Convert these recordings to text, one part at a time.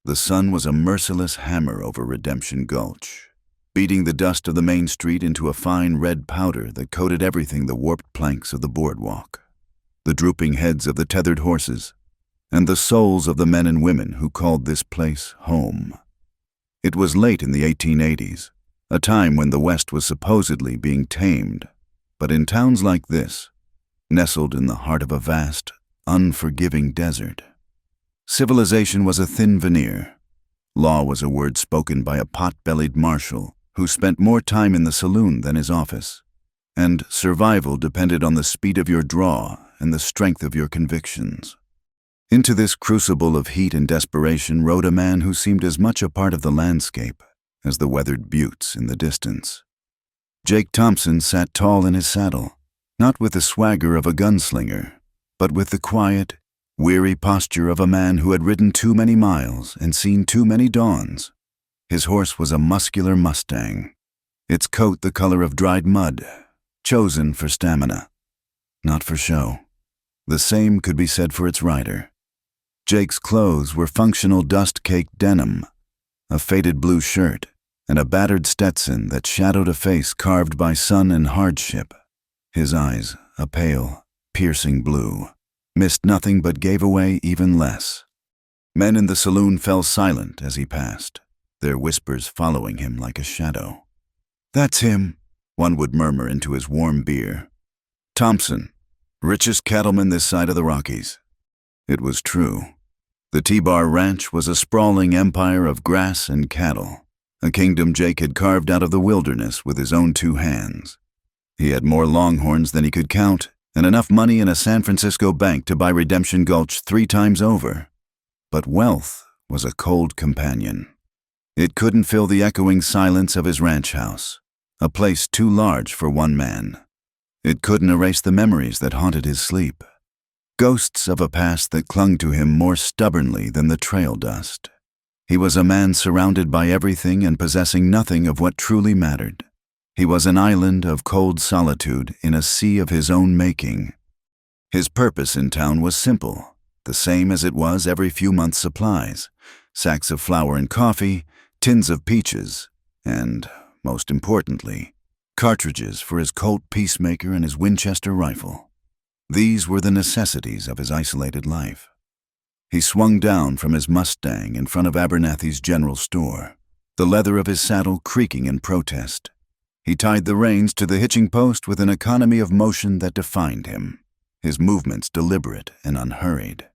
The sun was a merciless hammer over Redemption Gulch, beating the dust of the main street into a fine red powder that coated everything the warped planks of the boardwalk, the drooping heads of the tethered horses, and the souls of the men and women who called this place home. It was late in the 1880s, a time when the West was supposedly being tamed, but in towns like this, nestled in the heart of a vast, unforgiving desert, civilization was a thin veneer. Law was a word spoken by a pot-bellied marshal who spent more time in the saloon than his office, and survival depended on the speed of your draw and the strength of your convictions. Into this crucible of heat and desperation rode a man who seemed as much a part of the landscape as the weathered buttes in the distance. Jake Thompson sat tall in his saddle, not with the swagger of a gunslinger, but with the quiet, weary posture of a man who had ridden too many miles and seen too many dawns. His horse was a muscular Mustang, its coat the color of dried mud, chosen for stamina, not for show. The same could be said for its rider. Jake's clothes were functional dust-caked denim, a faded blue shirt, and a battered Stetson that shadowed a face carved by sun and hardship. His eyes, a pale, piercing blue, missed nothing but gave away even less. Men in the saloon fell silent as he passed, their whispers following him like a shadow. "That's him," one would murmur into his warm beer. "Thompson, richest cattleman this side of the Rockies." It was true. The T-Bar Ranch was a sprawling empire of grass and cattle, a kingdom Jake had carved out of the wilderness with his own two hands. He had more longhorns than he could count, and enough money in a San Francisco bank to buy Redemption Gulch 3 times over. But wealth was a cold companion. It couldn't fill the echoing silence of his ranch house, a place too large for one man. It couldn't erase the memories that haunted his sleep, ghosts of a past that clung to him more stubbornly than the trail dust. He was a man surrounded by everything and possessing nothing of what truly mattered. He was an island of cold solitude in a sea of his own making. His purpose in town was simple, the same as it was every few months' supplies: sacks of flour and coffee, tins of peaches, and, most importantly, cartridges for his Colt Peacemaker and his Winchester rifle. These were the necessities of his isolated life. He swung down from his Mustang in front of Abernathy's general store, the leather of his saddle creaking in protest. He tied the reins to the hitching post with an economy of motion that defined him, his movements deliberate and unhurried.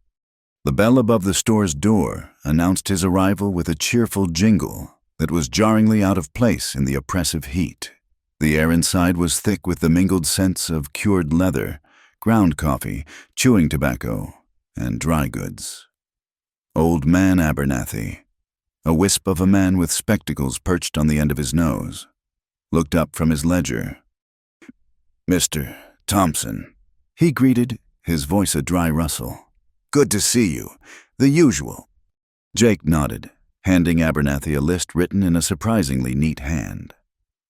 The bell above the store's door announced his arrival with a cheerful jingle that was jarringly out of place in the oppressive heat. The air inside was thick with the mingled scents of cured leather, ground coffee, chewing tobacco, and dry goods. Old Man Abernathy, a wisp of a man with spectacles perched on the end of his nose, looked up from his ledger. "Mr. Thompson," he greeted, his voice a dry rustle. "Good to see you. The usual." Jake nodded, handing Abernathy a list written in a surprisingly neat hand,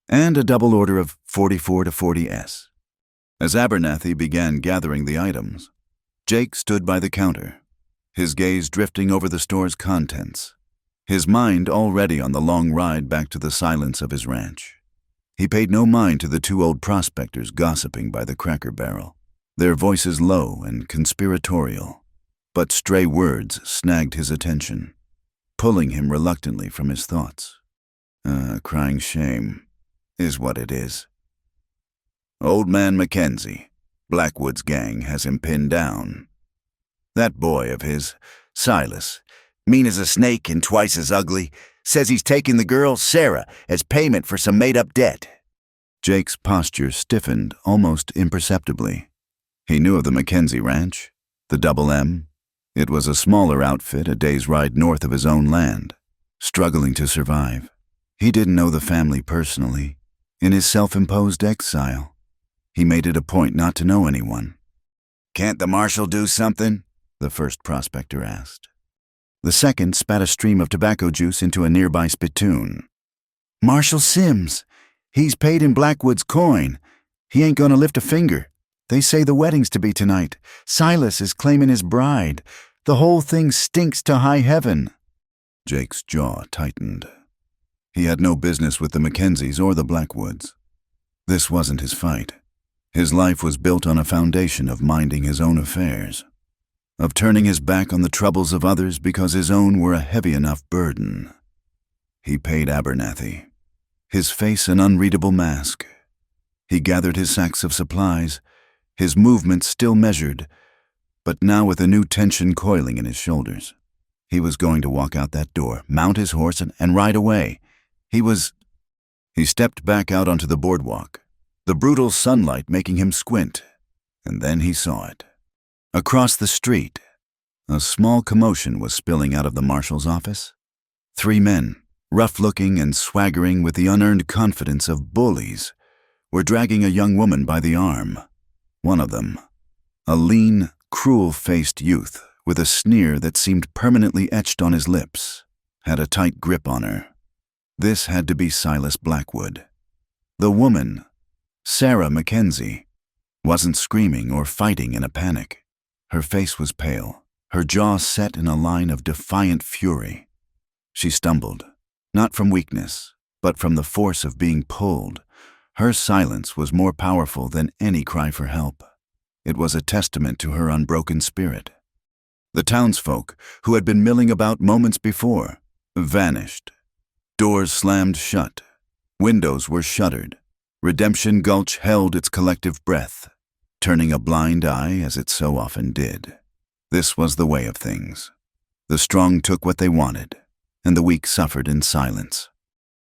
and a double order of 44 to 40S. As Abernathy began gathering the items, Jake stood by the counter, his gaze drifting over the store's contents, his mind already on the long ride back to the silence of his ranch. He paid no mind to the 2 old prospectors gossiping by the Cracker Barrel, their voices low and conspiratorial, but stray words snagged his attention, pulling him reluctantly from his thoughts. Crying shame is what it is. Old Man Mackenzie, Blackwood's gang, has him pinned down. That boy of his, Silas, mean as a snake and twice as ugly, says he's taking the girl, Sarah, as payment for some made-up debt. Jake's posture stiffened almost imperceptibly. He knew of the Mackenzie Ranch, the Double M. It was a smaller outfit a day's ride north of his own land, struggling to survive. He didn't know the family personally. In his self-imposed exile, he made it a point not to know anyone. "Can't the marshal do something?" the first prospector asked. The second spat a stream of tobacco juice into a nearby spittoon. "Marshal Sims. He's paid in Blackwood's coin. He ain't gonna lift a finger. They say the wedding's to be tonight. Silas is claiming his bride. The whole thing stinks to high heaven." Jake's jaw tightened. He had no business with the Mackenzies or the Blackwoods. This wasn't his fight. His life was built on a foundation of minding his own affairs, of turning his back on the troubles of others because his own were a heavy enough burden. He paid Abernathy, his face an unreadable mask. He gathered his sacks of supplies, his movements still measured, but now with a new tension coiling in his shoulders. He was going to walk out that door, mount his horse, and ride away. He stepped back out onto the boardwalk, the brutal sunlight making him squint, and then he saw it. Across the street, a small commotion was spilling out of the marshal's office. 3 men, rough-looking and swaggering with the unearned confidence of bullies, were dragging a young woman by the arm. One of them, a lean, cruel-faced youth with a sneer that seemed permanently etched on his lips, had a tight grip on her. This had to be Silas Blackwood. The woman, Sarah Mackenzie, wasn't screaming or fighting in a panic. Her face was pale, her jaw set in a line of defiant fury. She stumbled, not from weakness, but from the force of being pulled. Her silence was more powerful than any cry for help. It was a testament to her unbroken spirit. The townsfolk, who had been milling about moments before, vanished. Doors slammed shut. Windows were shuttered. Redemption Gulch held its collective breath, turning a blind eye as it so often did. This was the way of things. The strong took what they wanted, and the weak suffered in silence.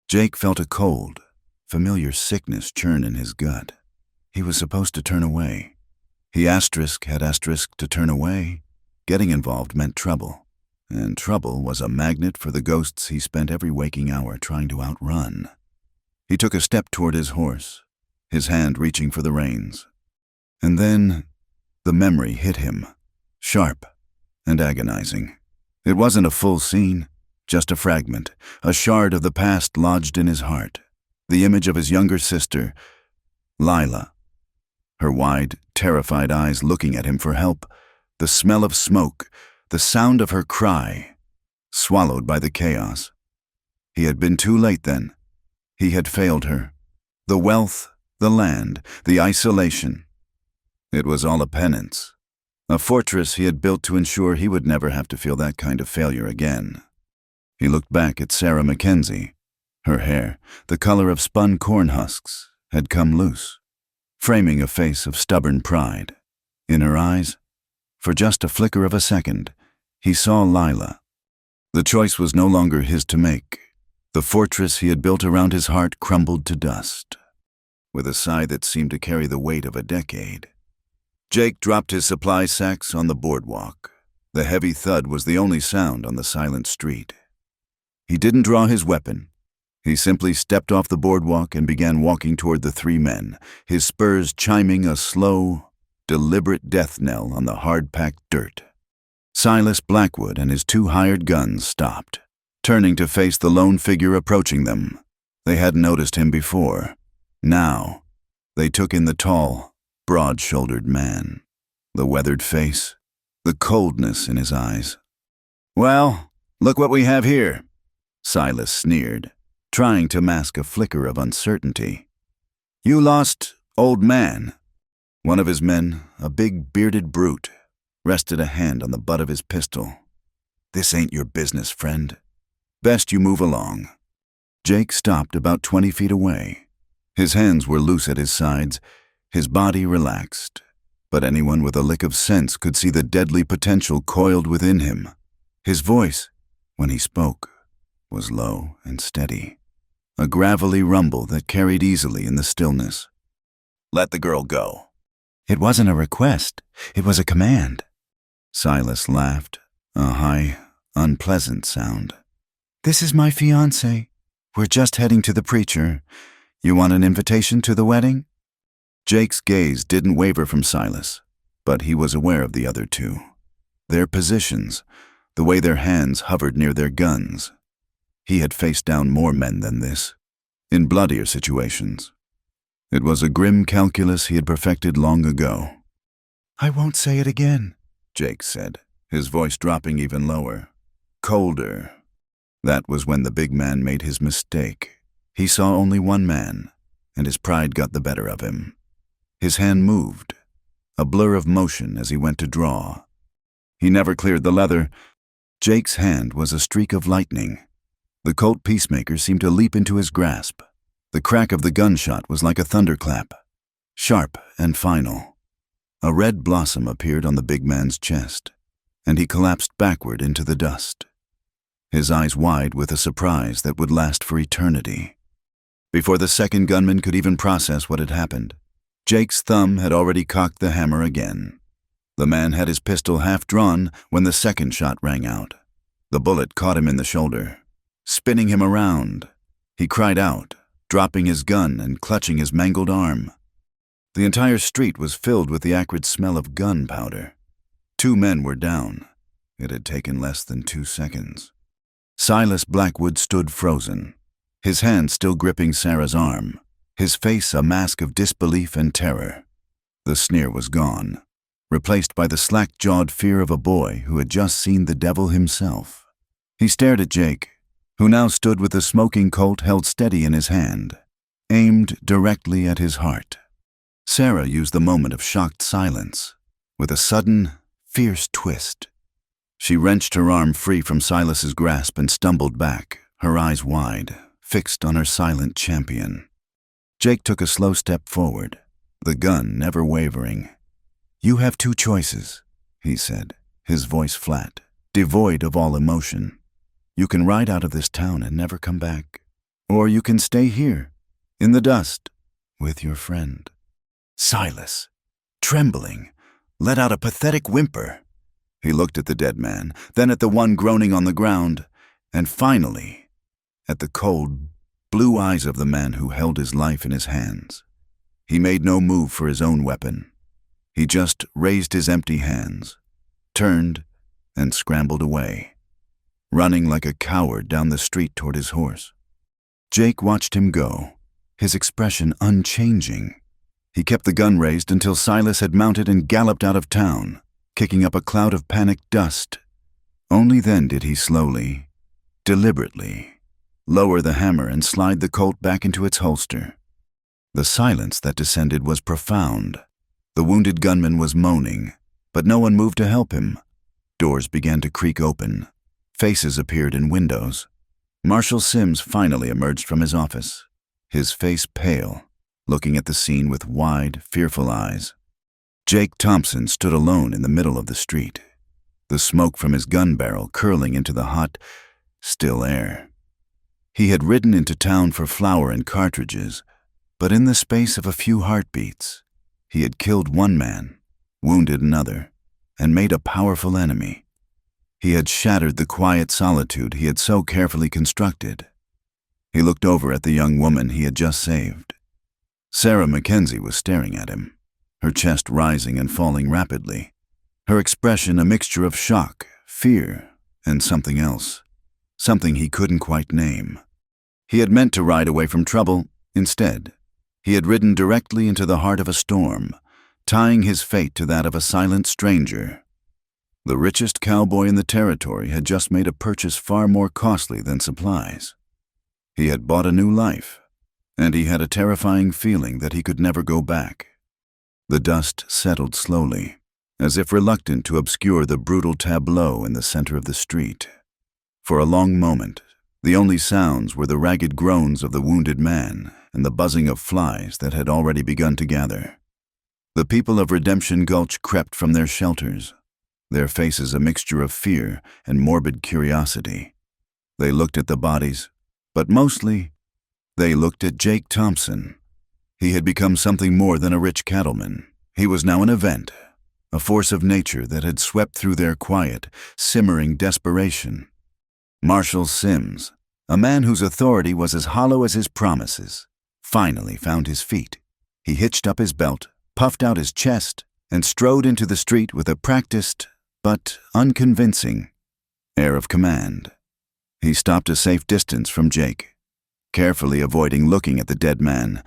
Jake felt a cold, familiar sickness churn in his gut. He was supposed to turn away. He had to turn away. Getting involved meant trouble, and trouble was a magnet for the ghosts he spent every waking hour trying to outrun. He took a step toward his horse, his hand reaching for the reins. And then the memory hit him, sharp and agonizing. It wasn't a full scene, just a fragment, a shard of the past lodged in his heart. The image of his younger sister, Lila, her wide, terrified eyes looking at him for help, the smell of smoke, the sound of her cry, swallowed by the chaos. He had been too late then. He had failed her. The wealth, the land, the isolation. It was all a penance, a fortress he had built to ensure he would never have to feel that kind of failure again. He looked back at Sarah Mackenzie. Her hair, the color of spun corn husks, had come loose, framing a face of stubborn pride. In her eyes, for just a flicker of a second, he saw Lila. The choice was no longer his to make. The fortress he had built around his heart crumbled to dust. With a sigh that seemed to carry the weight of a decade, Jake dropped his supply sacks on the boardwalk. The heavy thud was the only sound on the silent street. He didn't draw his weapon. He simply stepped off the boardwalk and began walking toward the 3 men, his spurs chiming a slow, deliberate death knell on the hard-packed dirt. Silas Blackwood and his 2 hired guns stopped, turning to face the lone figure approaching them. They hadn't noticed him before. Now, they took in the tall, broad-shouldered man, the weathered face, the coldness in his eyes. "Well, look what we have here," Silas sneered, trying to mask a flicker of uncertainty. "You lost old man." One of his men, a big bearded brute, rested a hand on the butt of his pistol. "This ain't your business, friend. Best you move along." Jake stopped about 20 feet away. His hands were loose at his sides, his body relaxed, but anyone with a lick of sense could see the deadly potential coiled within him. His voice, when he spoke, was low and steady, a gravelly rumble that carried easily in the stillness. "Let the girl go." "It wasn't a request, it was a command." Silas laughed, a high, unpleasant sound. "This is my fiancée. We're just heading to the preacher. You want an invitation to the wedding?" Jake's gaze didn't waver from Silas, but he was aware of the other 2. Their positions, the way their hands hovered near their guns. He had faced down more men than this, in bloodier situations. It was a grim calculus he had perfected long ago. "I won't say it again," Jake said, his voice dropping even lower, colder. That was when the big man made his mistake. He saw only one man, and his pride got the better of him. His hand moved, a blur of motion as he went to draw. He never cleared the leather. Jake's hand was a streak of lightning. The Colt peacemaker seemed to leap into his grasp. The crack of the gunshot was like a thunderclap, sharp and final. A red blossom appeared on the big man's chest, and he collapsed backward into the dust, his eyes wide with a surprise that would last for eternity. Before the second gunman could even process what had happened, Jake's thumb had already cocked the hammer again. The man had his pistol half drawn when the second shot rang out. The bullet caught him in the shoulder, spinning him around. He cried out, dropping his gun and clutching his mangled arm. The entire street was filled with the acrid smell of gunpowder. 2 men were down. It had taken less than 2 seconds. Silas Blackwood stood frozen, his hand still gripping Sarah's arm, his face a mask of disbelief and terror. The sneer was gone, replaced by the slack-jawed fear of a boy who had just seen the devil himself. He stared at Jake, who now stood with the smoking Colt held steady in his hand, aimed directly at his heart. Sarah used the moment of shocked silence with a sudden, fierce twist. She wrenched her arm free from Silas's grasp and stumbled back, her eyes wide, fixed on her silent champion. Jake took a slow step forward, the gun never wavering. "You have 2 choices," he said, his voice flat, devoid of all emotion. "You can ride out of this town and never come back, or you can stay here, in the dust, with your friend." Silas, trembling, let out a pathetic whimper. He looked at the dead man, then at the one groaning on the ground, and finally at the cold, blue eyes of the man who held his life in his hands. He made no move for his own weapon. He just raised his empty hands, turned, and scrambled away, running like a coward down the street toward his horse. Jake watched him go, his expression unchanging. He kept the gun raised until Silas had mounted and galloped out of town, kicking up a cloud of panicked dust. Only then did he slowly, deliberately, lower the hammer and slide the Colt back into its holster. The silence that descended was profound. The wounded gunman was moaning, but no one moved to help him. Doors began to creak open. Faces appeared in windows. Marshal Sims finally emerged from his office, his face pale, looking at the scene with wide, fearful eyes. Jake Thompson stood alone in the middle of the street, the smoke from his gun barrel curling into the hot, still air. He had ridden into town for flour and cartridges, but in the space of a few heartbeats, he had killed one man, wounded another, and made a powerful enemy. He had shattered the quiet solitude he had so carefully constructed. He looked over at the young woman he had just saved. Sarah Mackenzie was staring at him, her chest rising and falling rapidly, her expression a mixture of shock, fear, and something else, something he couldn't quite name. He had meant to ride away from trouble. Instead, he had ridden directly into the heart of a storm, tying his fate to that of a silent stranger. The richest cowboy in the territory had just made a purchase far more costly than supplies. He had bought a new life, and he had a terrifying feeling that he could never go back. The dust settled slowly, as if reluctant to obscure the brutal tableau in the center of the street. For a long moment, the only sounds were the ragged groans of the wounded man and the buzzing of flies that had already begun to gather. The people of Redemption Gulch crept from their shelters, their faces a mixture of fear and morbid curiosity. They looked at the bodies, but mostly, they looked at Jake Thompson. He had become something more than a rich cattleman. He was now an event, a force of nature that had swept through their quiet, simmering desperation. Marshal Sims, a man whose authority was as hollow as his promises, finally found his feet. He hitched up his belt, puffed out his chest, and strode into the street with a practiced, but unconvincing, air of command. He stopped a safe distance from Jake, carefully avoiding looking at the dead man.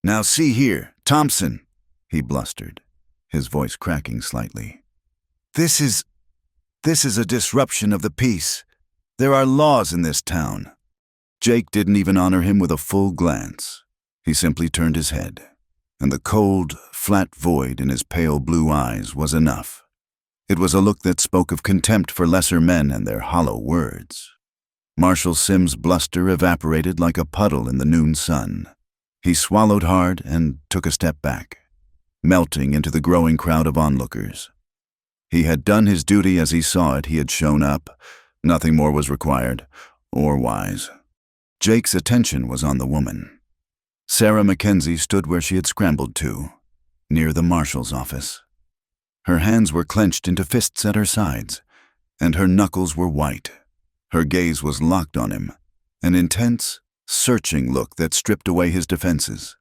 "Now see here, Thompson," he blustered, his voice cracking slightly. This is a disruption of the peace. There are laws in this town." Jake didn't even honor him with a full glance. He simply turned his head, and the cold, flat void in his pale blue eyes was enough. It was a look that spoke of contempt for lesser men and their hollow words. Marshal Sims' bluster evaporated like a puddle in the noon sun. He swallowed hard and took a step back, melting into the growing crowd of onlookers. He had done his duty as he saw it. He had shown up. Nothing more was required, or wise. Jake's attention was on the woman. Sarah Mackenzie stood where she had scrambled to, near the marshal's office. Her hands were clenched into fists at her sides, and her knuckles were white. Her gaze was locked on him, an intense, searching look that stripped away his defenses.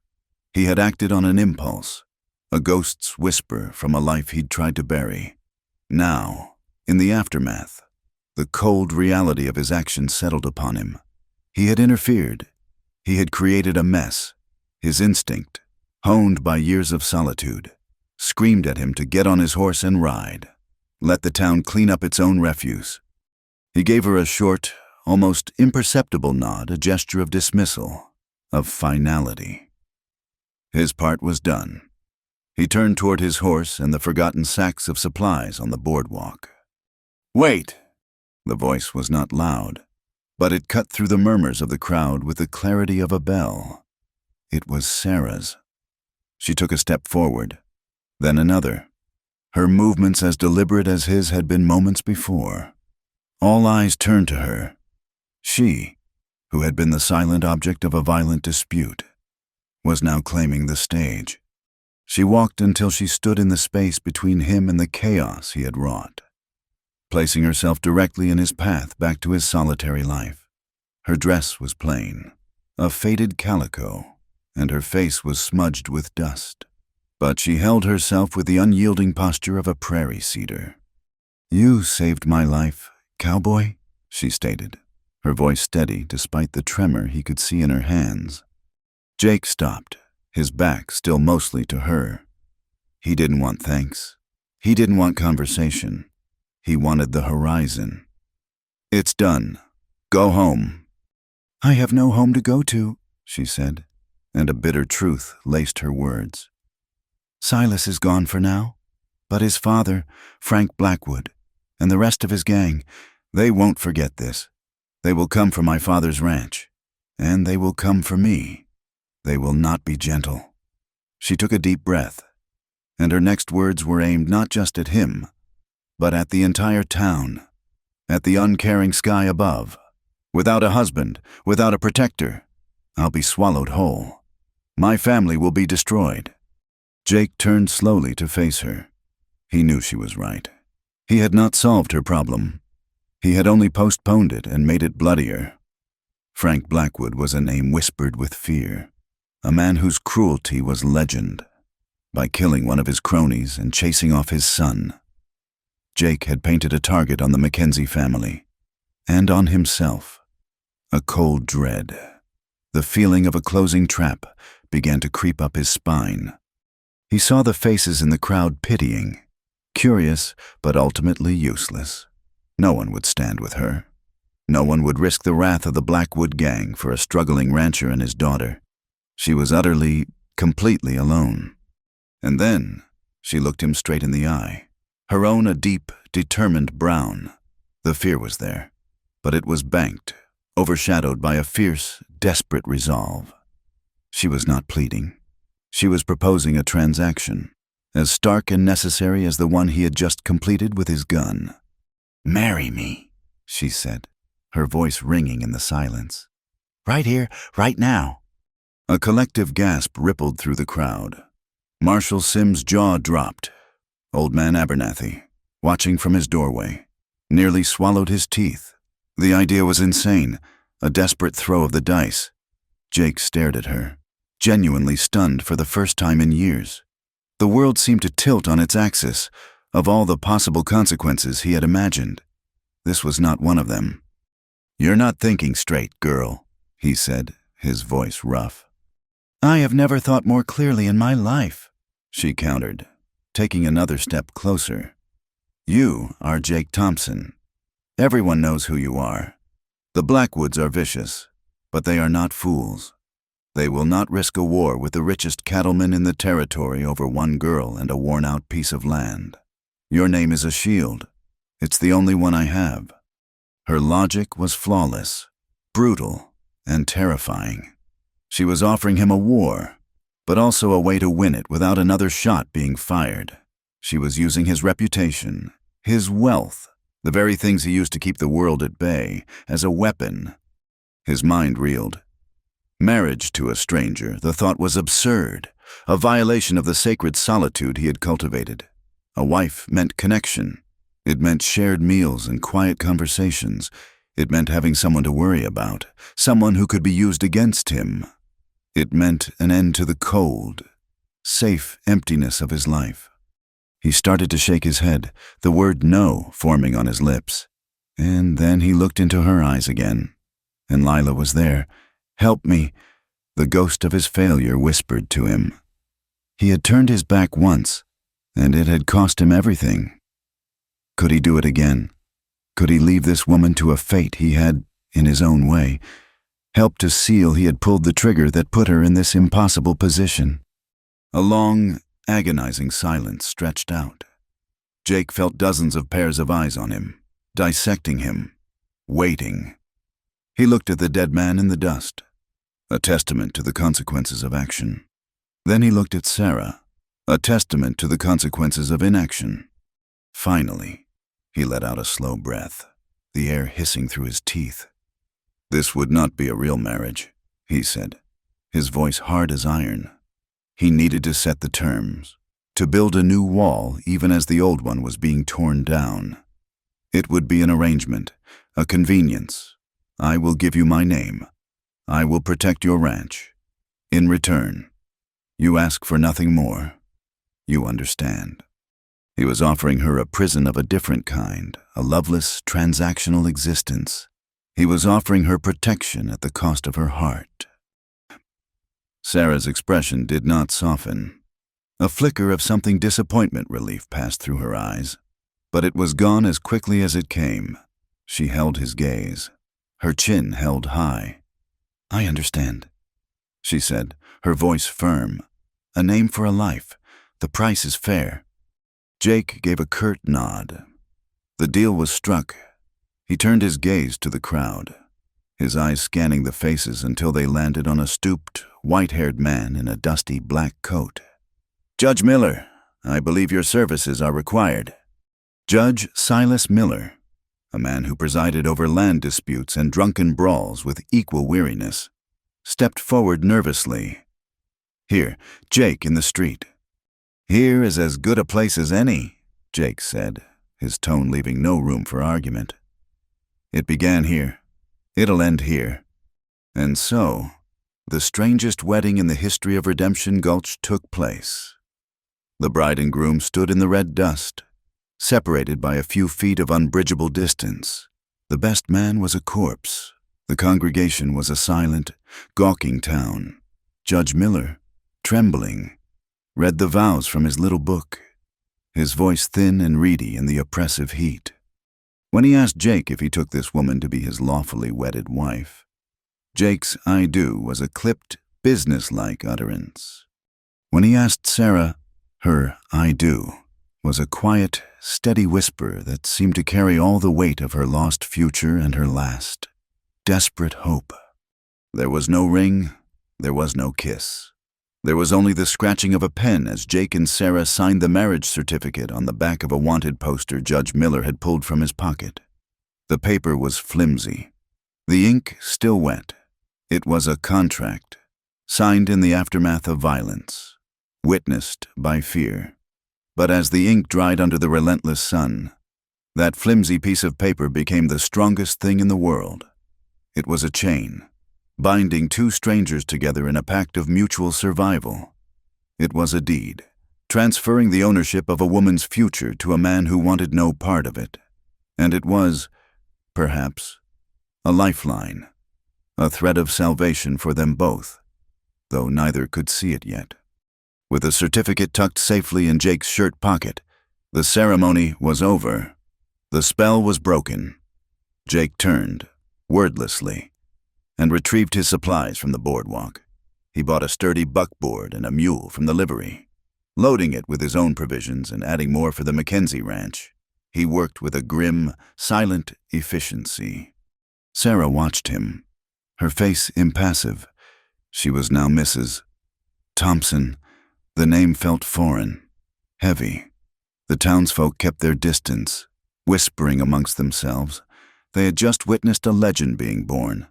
He had acted on an impulse, a ghost's whisper from a life he'd tried to bury. Now, in the aftermath, the cold reality of his actions settled upon him. He had interfered. He had created a mess. His instinct, honed by years of solitude, screamed at him to get on his horse and ride. Let the town clean up its own refuse. He gave her a short, almost imperceptible nod, a gesture of dismissal, of finality. His part was done. He turned toward his horse and the forgotten sacks of supplies on the boardwalk. "Wait!" The voice was not loud, but it cut through the murmurs of the crowd with the clarity of a bell. It was Sarah's. She took a step forward, then another, her movements as deliberate as his had been moments before. All eyes turned to her. She, who had been the silent object of a violent dispute, was now claiming the stage. She walked until she stood in the space between him and the chaos he had wrought, placing herself directly in his path back to his solitary life. Her dress was plain, a faded calico, and her face was smudged with dust. But she held herself with the unyielding posture of a prairie cedar. "You saved my life, Cowboy," she stated, her voice steady despite the tremor he could see in her hands. Jake stopped, his back still mostly to her. He didn't want thanks. He didn't want conversation. He wanted the horizon. "It's done. Go home." "I have no home to go to," she said, and a bitter truth laced her words. "Silas is gone for now, but his father, Frank Blackwood, and the rest of his gang, they won't forget this. They will come for my father's ranch, and they will come for me. They will not be gentle." She took a deep breath, and her next words were aimed not just at him, but at the entire town, at the uncaring sky above. "Without a husband, without a protector, I'll be swallowed whole. My family will be destroyed." Jake turned slowly to face her. He knew she was right. He had not solved her problem. He had only postponed it and made it bloodier. Frank Blackwood was a name whispered with fear, a man whose cruelty was legend. By killing one of his cronies and chasing off his son, Jake had painted a target on the Mackenzie family, and on himself. A cold dread, the feeling of a closing trap, began to creep up his spine. He saw the faces in the crowd pitying, curious but ultimately useless. No one would stand with her. No one would risk the wrath of the Blackwood gang for a struggling rancher and his daughter. She was utterly, completely alone. And then she looked him straight in the eye, her own a deep, determined brown. The fear was there, but it was banked, overshadowed by a fierce, desperate resolve. She was not pleading. She was proposing a transaction, as stark and necessary as the one he had just completed with his gun. "Marry me," she said, her voice ringing in the silence. "Right here, right now." A collective gasp rippled through the crowd. Marshal Sims' jaw dropped. Old man Abernathy, watching from his doorway, nearly swallowed his teeth. The idea was insane, a desperate throw of the dice. Jake stared at her, genuinely stunned for the first time in years. The world seemed to tilt on its axis. Of all the possible consequences he had imagined, this was not one of them. "You're not thinking straight, girl," he said, his voice rough. "I have never thought more clearly in my life," she countered, taking another step closer. "You are Jake Thompson. Everyone knows who you are. The Blackwoods are vicious, but they are not fools. They will not risk a war with the richest cattleman in the territory over one girl and a worn-out piece of land. Your name is a shield. It's the only one I have. Her logic was flawless, brutal, and terrifying. She was offering him a war, but also a way to win it without another shot being fired. She was using his reputation, his wealth, the very things he used to keep the world at bay, as a weapon. His mind reeled. Marriage to a stranger, the thought was absurd, a violation of the sacred solitude he had cultivated. A wife meant connection. It meant shared meals and quiet conversations. It meant having someone to worry about, someone who could be used against him. It meant an end to the cold, safe emptiness of his life. He started to shake his head, the word no forming on his lips. And then he looked into her eyes again. And Lila was there. "Help me," the ghost of his failure whispered to him. He had turned his back once, and it had cost him everything. Could he do it again? Could he leave this woman to a fate he had, in his own way, helped to seal he had pulled the trigger that put her in this impossible position? A long, agonizing silence stretched out. Jake felt dozens of pairs of eyes on him, dissecting him, waiting. He looked at the dead man in the dust, a testament to the consequences of action. Then he looked at Sarah, a testament to the consequences of inaction. Finally, he let out a slow breath, the air hissing through his teeth. "This would not be a real marriage," he said, his voice hard as iron. He needed to set the terms, to build a new wall even as the old one was being torn down. It would be an arrangement, a convenience. I will give you my name. I will protect your ranch. In return, you ask for nothing more. You understand. He was offering her a prison of a different kind, a loveless, transactional existence. He was offering her protection at the cost of her heart. Sarah's expression did not soften. A flicker of something disappointment relief passed through her eyes, but it was gone as quickly as it came. She held his gaze, her chin held high. "I understand," she said, her voice firm. "A name for a life. The price is fair." Jake gave a curt nod. The deal was struck. He turned his gaze to the crowd, his eyes scanning the faces until they landed on a stooped, white-haired man in a dusty black coat. "Judge Miller, I believe your services are required." Judge Silas Miller, a man who presided over land disputes and drunken brawls with equal weariness, stepped forward nervously. "Here, Jake in the street." "Here is as good a place as any," Jake said, his tone leaving no room for argument. "It began here. It'll end here." And so, the strangest wedding in the history of Redemption Gulch took place. The bride and groom stood in the red dust, separated by a few feet of unbridgeable distance. The best man was a corpse. The congregation was a silent, gawking town. Judge Miller, trembling, read the vows from his little book, his voice thin and reedy in the oppressive heat. When he asked Jake if he took this woman to be his lawfully wedded wife, Jake's "I do" was a clipped, businesslike utterance. When he asked Sarah, her "I do" was a quiet, steady whisper that seemed to carry all the weight of her lost future and her last, desperate hope. There was no ring, there was no kiss. There was only the scratching of a pen as Jake and Sarah signed the marriage certificate on the back of a wanted poster Judge Miller had pulled from his pocket. The paper was flimsy, the ink still wet. It was a contract, signed in the aftermath of violence, witnessed by fear. But as the ink dried under the relentless sun, that flimsy piece of paper became the strongest thing in the world. It was a chain, binding two strangers together in a pact of mutual survival. It was a deed, transferring the ownership of a woman's future to a man who wanted no part of it. And it was, perhaps, a lifeline, a thread of salvation for them both, though neither could see it yet. With the certificate tucked safely in Jake's shirt pocket, the ceremony was over. The spell was broken. Jake turned, wordlessly, and retrieved his supplies from the boardwalk. He bought a sturdy buckboard and a mule from the livery. Loading it with his own provisions and adding more for the Mackenzie ranch, he worked with a grim, silent efficiency. Sarah watched him, her face impassive. She was now Mrs. Thompson. The name felt foreign, heavy. The townsfolk kept their distance, whispering amongst themselves. They had just witnessed a legend being born.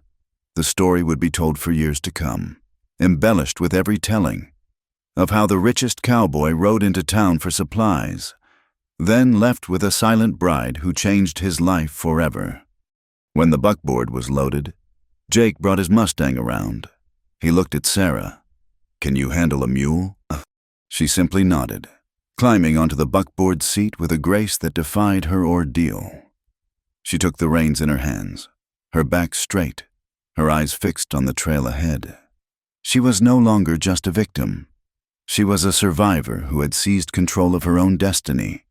The story would be told for years to come, embellished with every telling, of how the richest cowboy rode into town for supplies, then left with a silent bride who changed his life forever. When the buckboard was loaded, Jake brought his Mustang around. He looked at Sarah. "Can you handle a mule?" She simply nodded, climbing onto the buckboard seat with a grace that defied her ordeal. She took the reins in her hands, her back straight, her eyes fixed on the trail ahead. She was no longer just a victim. She was a survivor who had seized control of her own destiny,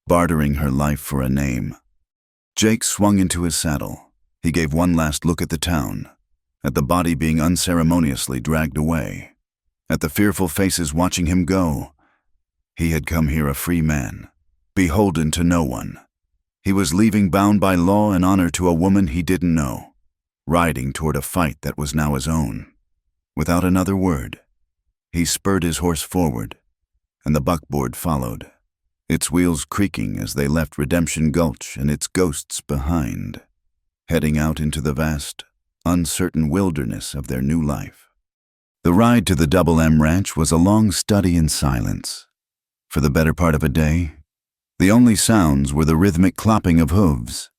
bartering her life for a name. Jake swung into his saddle. He gave one last look at the town, at the body being unceremoniously dragged away, at the fearful faces watching him go. He had come here a free man, beholden to no one. He was leaving bound by law and honor to a woman he didn't know, riding toward a fight that was now his own. Without another word, he spurred his horse forward, and the buckboard followed, its wheels creaking as they left Redemption Gulch and its ghosts behind, heading out into the vast, uncertain wilderness of their new life. The ride to the Double M Ranch was a long study in silence. For the better part of a day, the only sounds were the rhythmic clopping of hooves,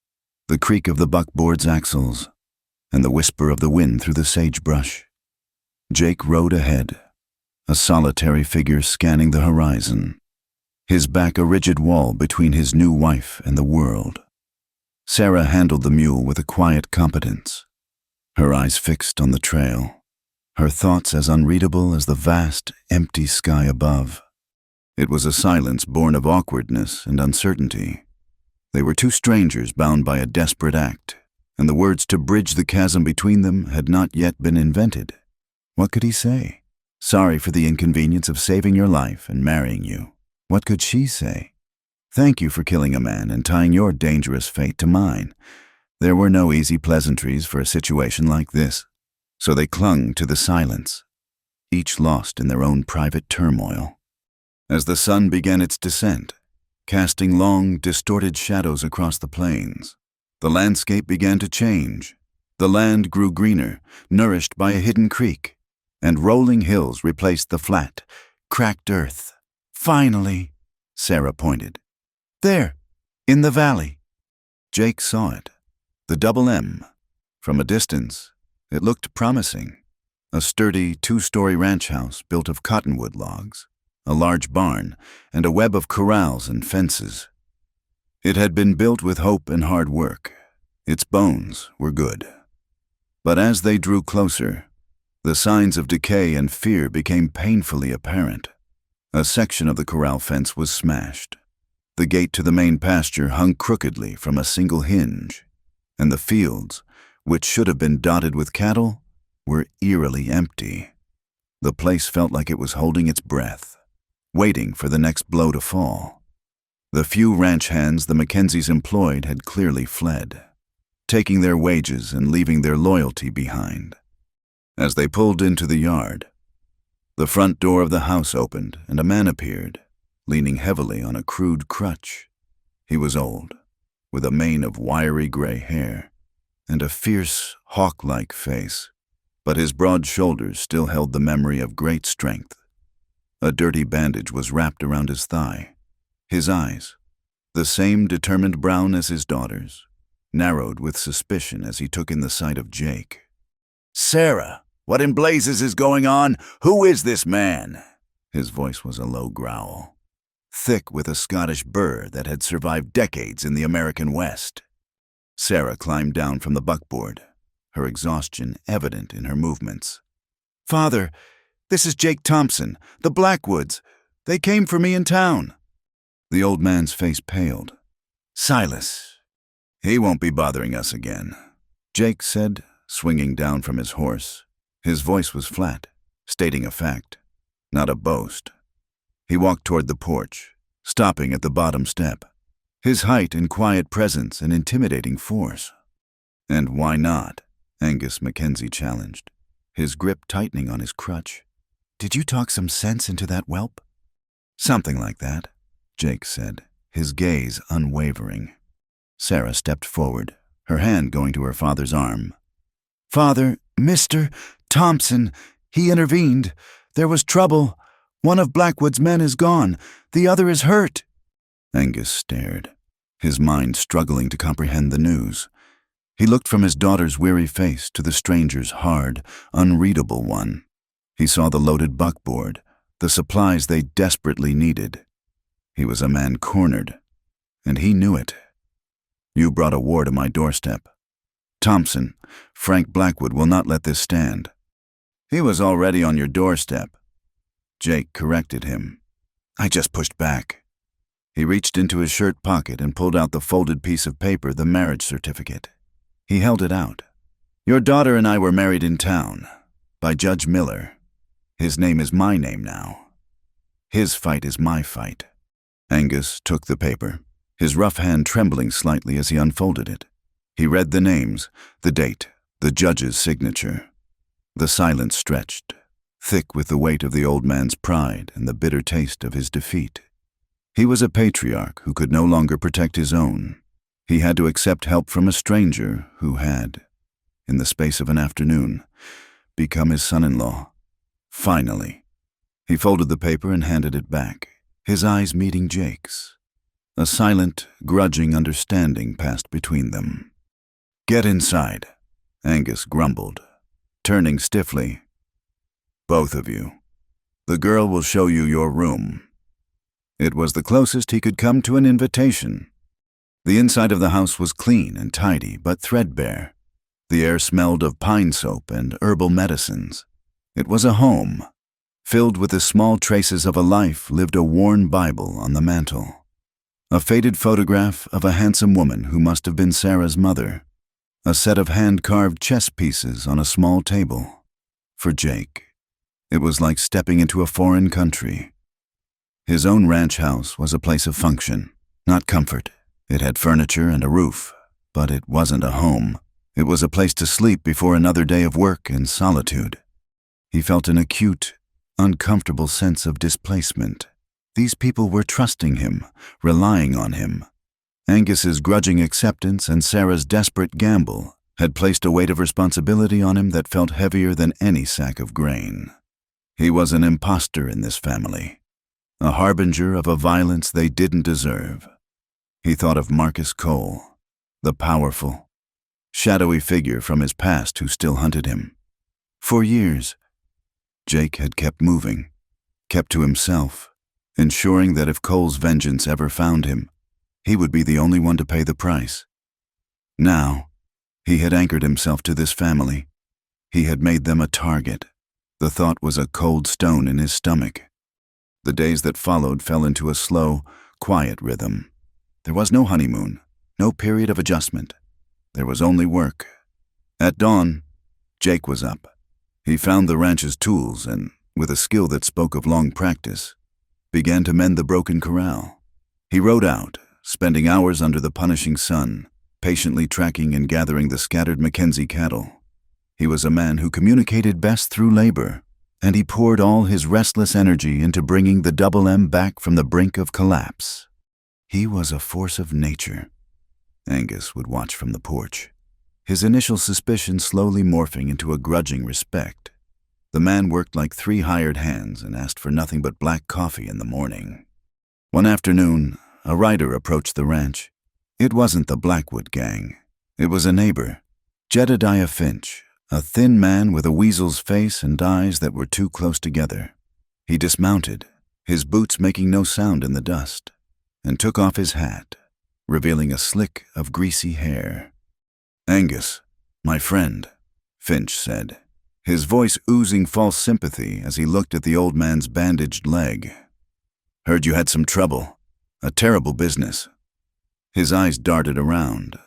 the creak of the buckboard's axles, and the whisper of the wind through the sagebrush. Jake rode ahead, a solitary figure scanning the horizon, his back a rigid wall between his new wife and the world. Sarah handled the mule with a quiet competence, her eyes fixed on the trail, her thoughts as unreadable as the vast, empty sky above. It was a silence born of awkwardness and uncertainty. They were two strangers bound by a desperate act, and the words to bridge the chasm between them had not yet been invented. What could he say? Sorry for the inconvenience of saving your life and marrying you. What could she say? Thank you for killing a man and tying your dangerous fate to mine. There were no easy pleasantries for a situation like this, so they clung to the silence, each lost in their own private turmoil. As the sun began its descent, casting long, distorted shadows across the plains, the landscape began to change. The land grew greener, nourished by a hidden creek, and rolling hills replaced the flat, cracked earth. "Finally," Sarah pointed. "There, in the valley." Jake saw it, the Double M. From a distance, it looked promising. A sturdy, two-story ranch house built of cottonwood logs, a large barn, and a web of corrals and fences. It had been built with hope and hard work. Its bones were good. But as they drew closer, the signs of decay and fear became painfully apparent. A section of the corral fence was smashed. The gate to the main pasture hung crookedly from a single hinge, and the fields, which should have been dotted with cattle, were eerily empty. The place felt like it was holding its breath, waiting for the next blow to fall. The few ranch hands the Mackenzies employed had clearly fled, taking their wages and leaving their loyalty behind. As they pulled into the yard, the front door of the house opened and a man appeared, leaning heavily on a crude crutch. He was old, with a mane of wiry gray hair and a fierce, hawk-like face, but his broad shoulders still held the memory of great strength. A dirty bandage was wrapped around his thigh. His eyes, the same determined brown as his daughter's, narrowed with suspicion as he took in the sight of Jake. "Sarah, what in blazes is going on? Who is this man?" His voice was a low growl, thick with a Scottish burr that had survived decades in the American West. Sarah climbed down from the buckboard, her exhaustion evident in her movements. "Father, this is Jake Thompson, the Blackwoods. They came for me in town." The old man's face paled. "Silas, he won't be bothering us again. Jake said, swinging down from his horse. His voice was flat, stating a fact, not a boast. He walked toward the porch, stopping at the bottom step. His height and quiet presence an intimidating force. "And why not?" Angus Mackenzie challenged, his grip tightening on his crutch. "Did you talk some sense into that whelp?" "Something like that," Jake said, his gaze unwavering. Sarah stepped forward, her hand going to her father's arm. "Father, Mr. Thompson, he intervened. There was trouble. One of Blackwood's men is gone. The other is hurt." Angus stared, his mind struggling to comprehend the news. He looked from his daughter's weary face to the stranger's hard, unreadable one. He saw the loaded buckboard, the supplies they desperately needed. He was a man cornered, and he knew it. "You brought a war to my doorstep. Thompson, Frank Blackwood will not let this stand." "He was already on your doorstep," Jake corrected him. "I just pushed back." He reached into his shirt pocket and pulled out the folded piece of paper, the marriage certificate. He held it out. "Your daughter and I were married in town, by Judge Miller. His name is my name now. His fight is my fight." Angus took the paper, his rough hand trembling slightly as he unfolded it. He read the names, the date, the judge's signature. The silence stretched, thick with the weight of the old man's pride and the bitter taste of his defeat. He was a patriarch who could no longer protect his own. He had to accept help from a stranger who had, in the space of an afternoon, become his son-in-law. Finally, he folded the paper and handed it back, his eyes meeting Jake's. A silent, grudging understanding passed between them. "Get inside," Angus grumbled, turning stiffly. "Both of you. The girl will show you your room." It was the closest he could come to an invitation. The inside of the house was clean and tidy, but threadbare. The air smelled of pine soap and herbal medicines. It was a home. Filled with the small traces of a life lived a worn Bible on the mantel. A faded photograph of a handsome woman who must have been Sarah's mother. A set of hand-carved chess pieces on a small table. For Jake, it was like stepping into a foreign country. His own ranch house was a place of function, not comfort. It had furniture and a roof, but it wasn't a home. It was a place to sleep before another day of work and solitude. He felt an acute, uncomfortable sense of displacement. These people were trusting him, relying on him. Angus's grudging acceptance and Sarah's desperate gamble had placed a weight of responsibility on him that felt heavier than any sack of grain. He was an imposter in this family, a harbinger of a violence they didn't deserve. He thought of Marcus Cole, the powerful, shadowy figure from his past who still hunted him. For years, Jake had kept moving, kept to himself, ensuring that if Cole's vengeance ever found him, he would be the only one to pay the price. Now, he had anchored himself to this family. He had made them a target. The thought was a cold stone in his stomach. The days that followed fell into a slow, quiet rhythm. There was no honeymoon, no period of adjustment. There was only work. At dawn, Jake was up. He found the ranch's tools and, with a skill that spoke of long practice, began to mend the broken corral. He rode out, spending hours under the punishing sun, patiently tracking and gathering the scattered Mackenzie cattle. He was a man who communicated best through labor, and he poured all his restless energy into bringing the Double M back from the brink of collapse. He was a force of nature. Angus would watch from the porch, his initial suspicion slowly morphing into a grudging respect. The man worked like 3 hired hands and asked for nothing but black coffee in the morning. One afternoon, a rider approached the ranch. It wasn't the Blackwood gang. It was a neighbor, Jedediah Finch, a thin man with a weasel's face and eyes that were too close together. He dismounted, his boots making no sound in the dust, and took off his hat, revealing a slick of greasy hair. "Angus, my friend," Finch said, his voice oozing false sympathy as he looked at the old man's bandaged leg. "Heard you had some trouble. A terrible business." His eyes darted around.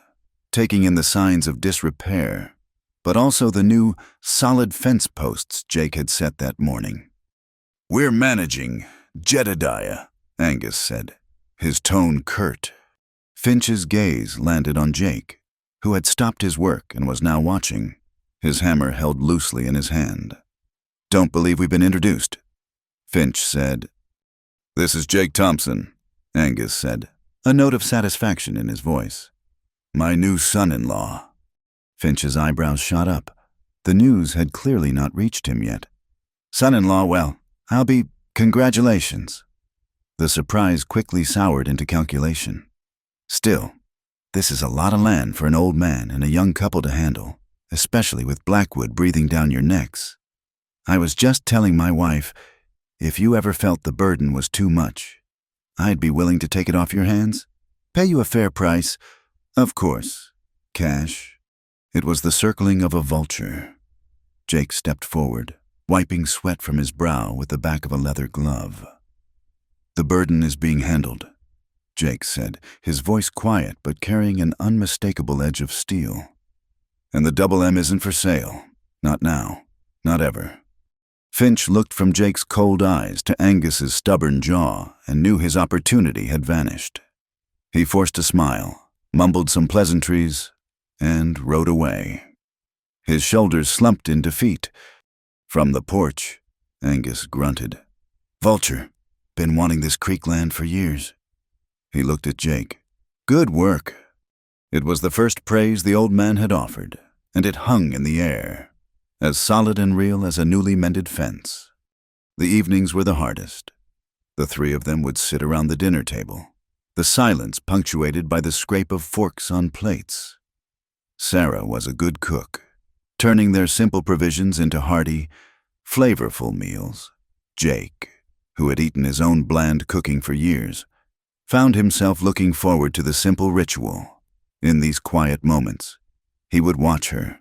taking in the signs of disrepair, but also the new, solid fence posts Jake had set that morning. "We're managing, Jedediah," Angus said, his tone curt. Finch's gaze landed on Jake, who had stopped his work and was now watching, his hammer held loosely in his hand. "Don't believe we've been introduced," Finch said. "This is Jake Thompson," Angus said, a note of satisfaction in his voice. "My new son-in-law." Finch's eyebrows shot up. The news had clearly not reached him yet. "Son-in-law, well, congratulations." The surprise quickly soured into calculation. "Still, this is a lot of land for an old man and a young couple to handle, especially with Blackwood breathing down your necks. I was just telling my wife, if you ever felt the burden was too much, I'd be willing to take it off your hands. Pay you a fair price, of course. Cash." It was the circling of a vulture. Jake stepped forward, wiping sweat from his brow with the back of a leather glove. "The burden is being handled," Jake said, his voice quiet but carrying an unmistakable edge of steel. "And the double M isn't for sale. Not now. Not ever." Finch looked from Jake's cold eyes to Angus's stubborn jaw and knew his opportunity had vanished. He forced a smile, mumbled some pleasantries, and rode away. His shoulders slumped in defeat. From the porch, Angus grunted. "Vulture, been wanting this creek land for years." He looked at Jake. "Good work." It was the first praise the old man had offered, and it hung in the air, as solid and real as a newly mended fence. The evenings were the hardest. The three of them would sit around the dinner table, the silence punctuated by the scrape of forks on plates. Sarah was a good cook, turning their simple provisions into hearty, flavorful meals. Jake, who had eaten his own bland cooking for years, found himself looking forward to the simple ritual. In these quiet moments, he would watch her.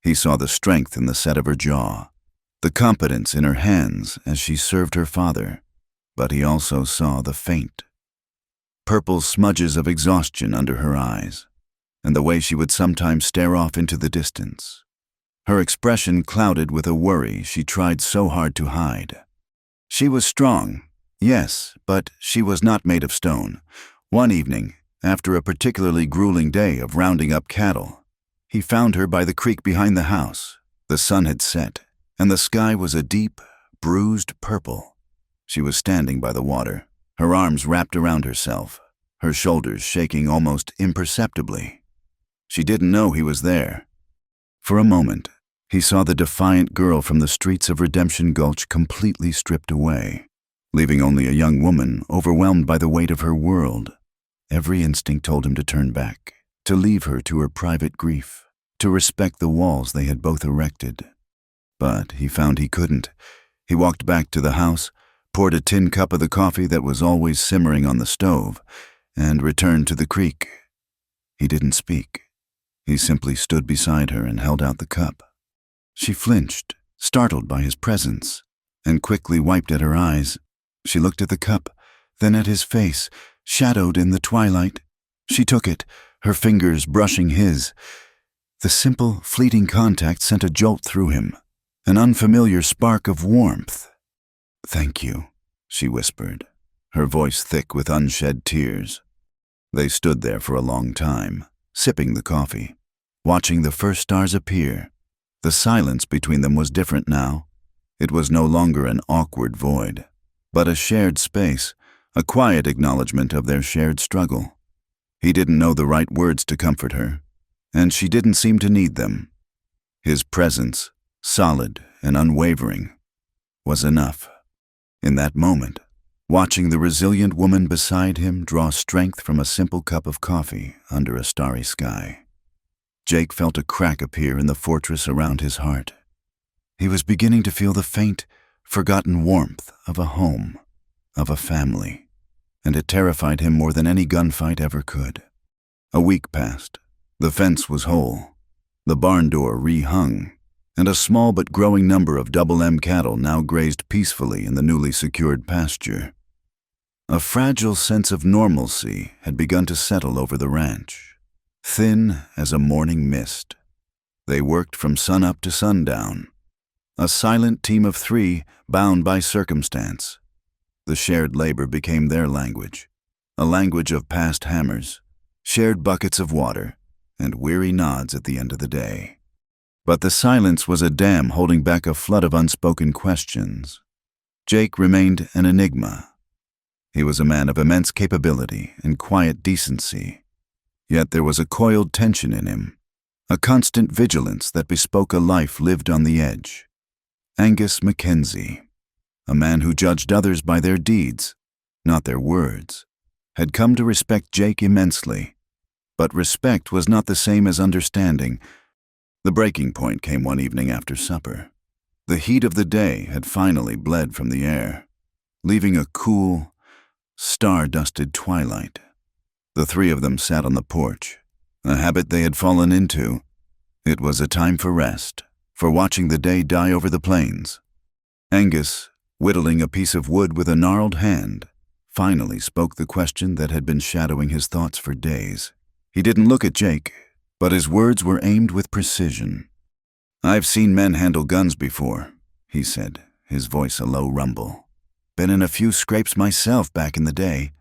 He saw the strength in the set of her jaw, the competence in her hands as she served her father, but he also saw the faint, purple smudges of exhaustion under her eyes, and the way she would sometimes stare off into the distance, her expression clouded with a worry she tried so hard to hide. She was strong, yes, but she was not made of stone. One evening, after a particularly grueling day of rounding up cattle, he found her by the creek behind the house. The sun had set, and the sky was a deep, bruised purple. She was standing by the water, her arms wrapped around herself, her shoulders shaking almost imperceptibly. She didn't know he was there. For a moment, he saw the defiant girl from the streets of Redemption Gulch completely stripped away, leaving only a young woman overwhelmed by the weight of her world. Every instinct told him to turn back, to leave her to her private grief, to respect the walls they had both erected. But he found he couldn't. He walked back to the house, poured a tin cup of the coffee that was always simmering on the stove, and returned to the creek. He didn't speak. He simply stood beside her and held out the cup. She flinched, startled by his presence, and quickly wiped at her eyes. She looked at the cup, then at his face, shadowed in the twilight. She took it, her fingers brushing his. The simple, fleeting contact sent a jolt through him, an unfamiliar spark of warmth. "Thank you," she whispered, her voice thick with unshed tears. They stood there for a long time, sipping the coffee, watching the first stars appear. The silence between them was different now. It was no longer an awkward void, but a shared space, a quiet acknowledgement of their shared struggle. He didn't know the right words to comfort her, and she didn't seem to need them. His presence, solid and unwavering, was enough. In that moment, watching the resilient woman beside him draw strength from a simple cup of coffee under a starry sky, Jake felt a crack appear in the fortress around his heart. He was beginning to feel the faint, forgotten warmth of a home, of a family, and it terrified him more than any gunfight ever could. A week passed. The fence was whole, the barn door re-hung, and a small but growing number of double M cattle now grazed peacefully in the newly secured pasture. A fragile sense of normalcy had begun to settle over the ranch. thin as a morning mist. They worked from sunup to sundown, a silent team of three bound by circumstance. The shared labor became their language, a language of past hammers, shared buckets of water, and weary nods at the end of the day. But the silence was a dam holding back a flood of unspoken questions. Jake remained an enigma. He was a man of immense capability and quiet decency, yet there was a coiled tension in him, a constant vigilance that bespoke a life lived on the edge. Angus Mackenzie, a man who judged others by their deeds, not their words, had come to respect Jake immensely. But respect was not the same as understanding. The breaking point came one evening after supper. The heat of the day had finally bled from the air, leaving a cool, star-dusted twilight. The three of them sat on the porch, a habit they had fallen into. It was a time for rest, for watching the day die over the plains. Angus, whittling a piece of wood with a gnarled hand, finally spoke the question that had been shadowing his thoughts for days. He didn't look at Jake, but his words were aimed with precision. "I've seen men handle guns before," he said, his voice a low rumble. "Been in a few scrapes myself back in the day,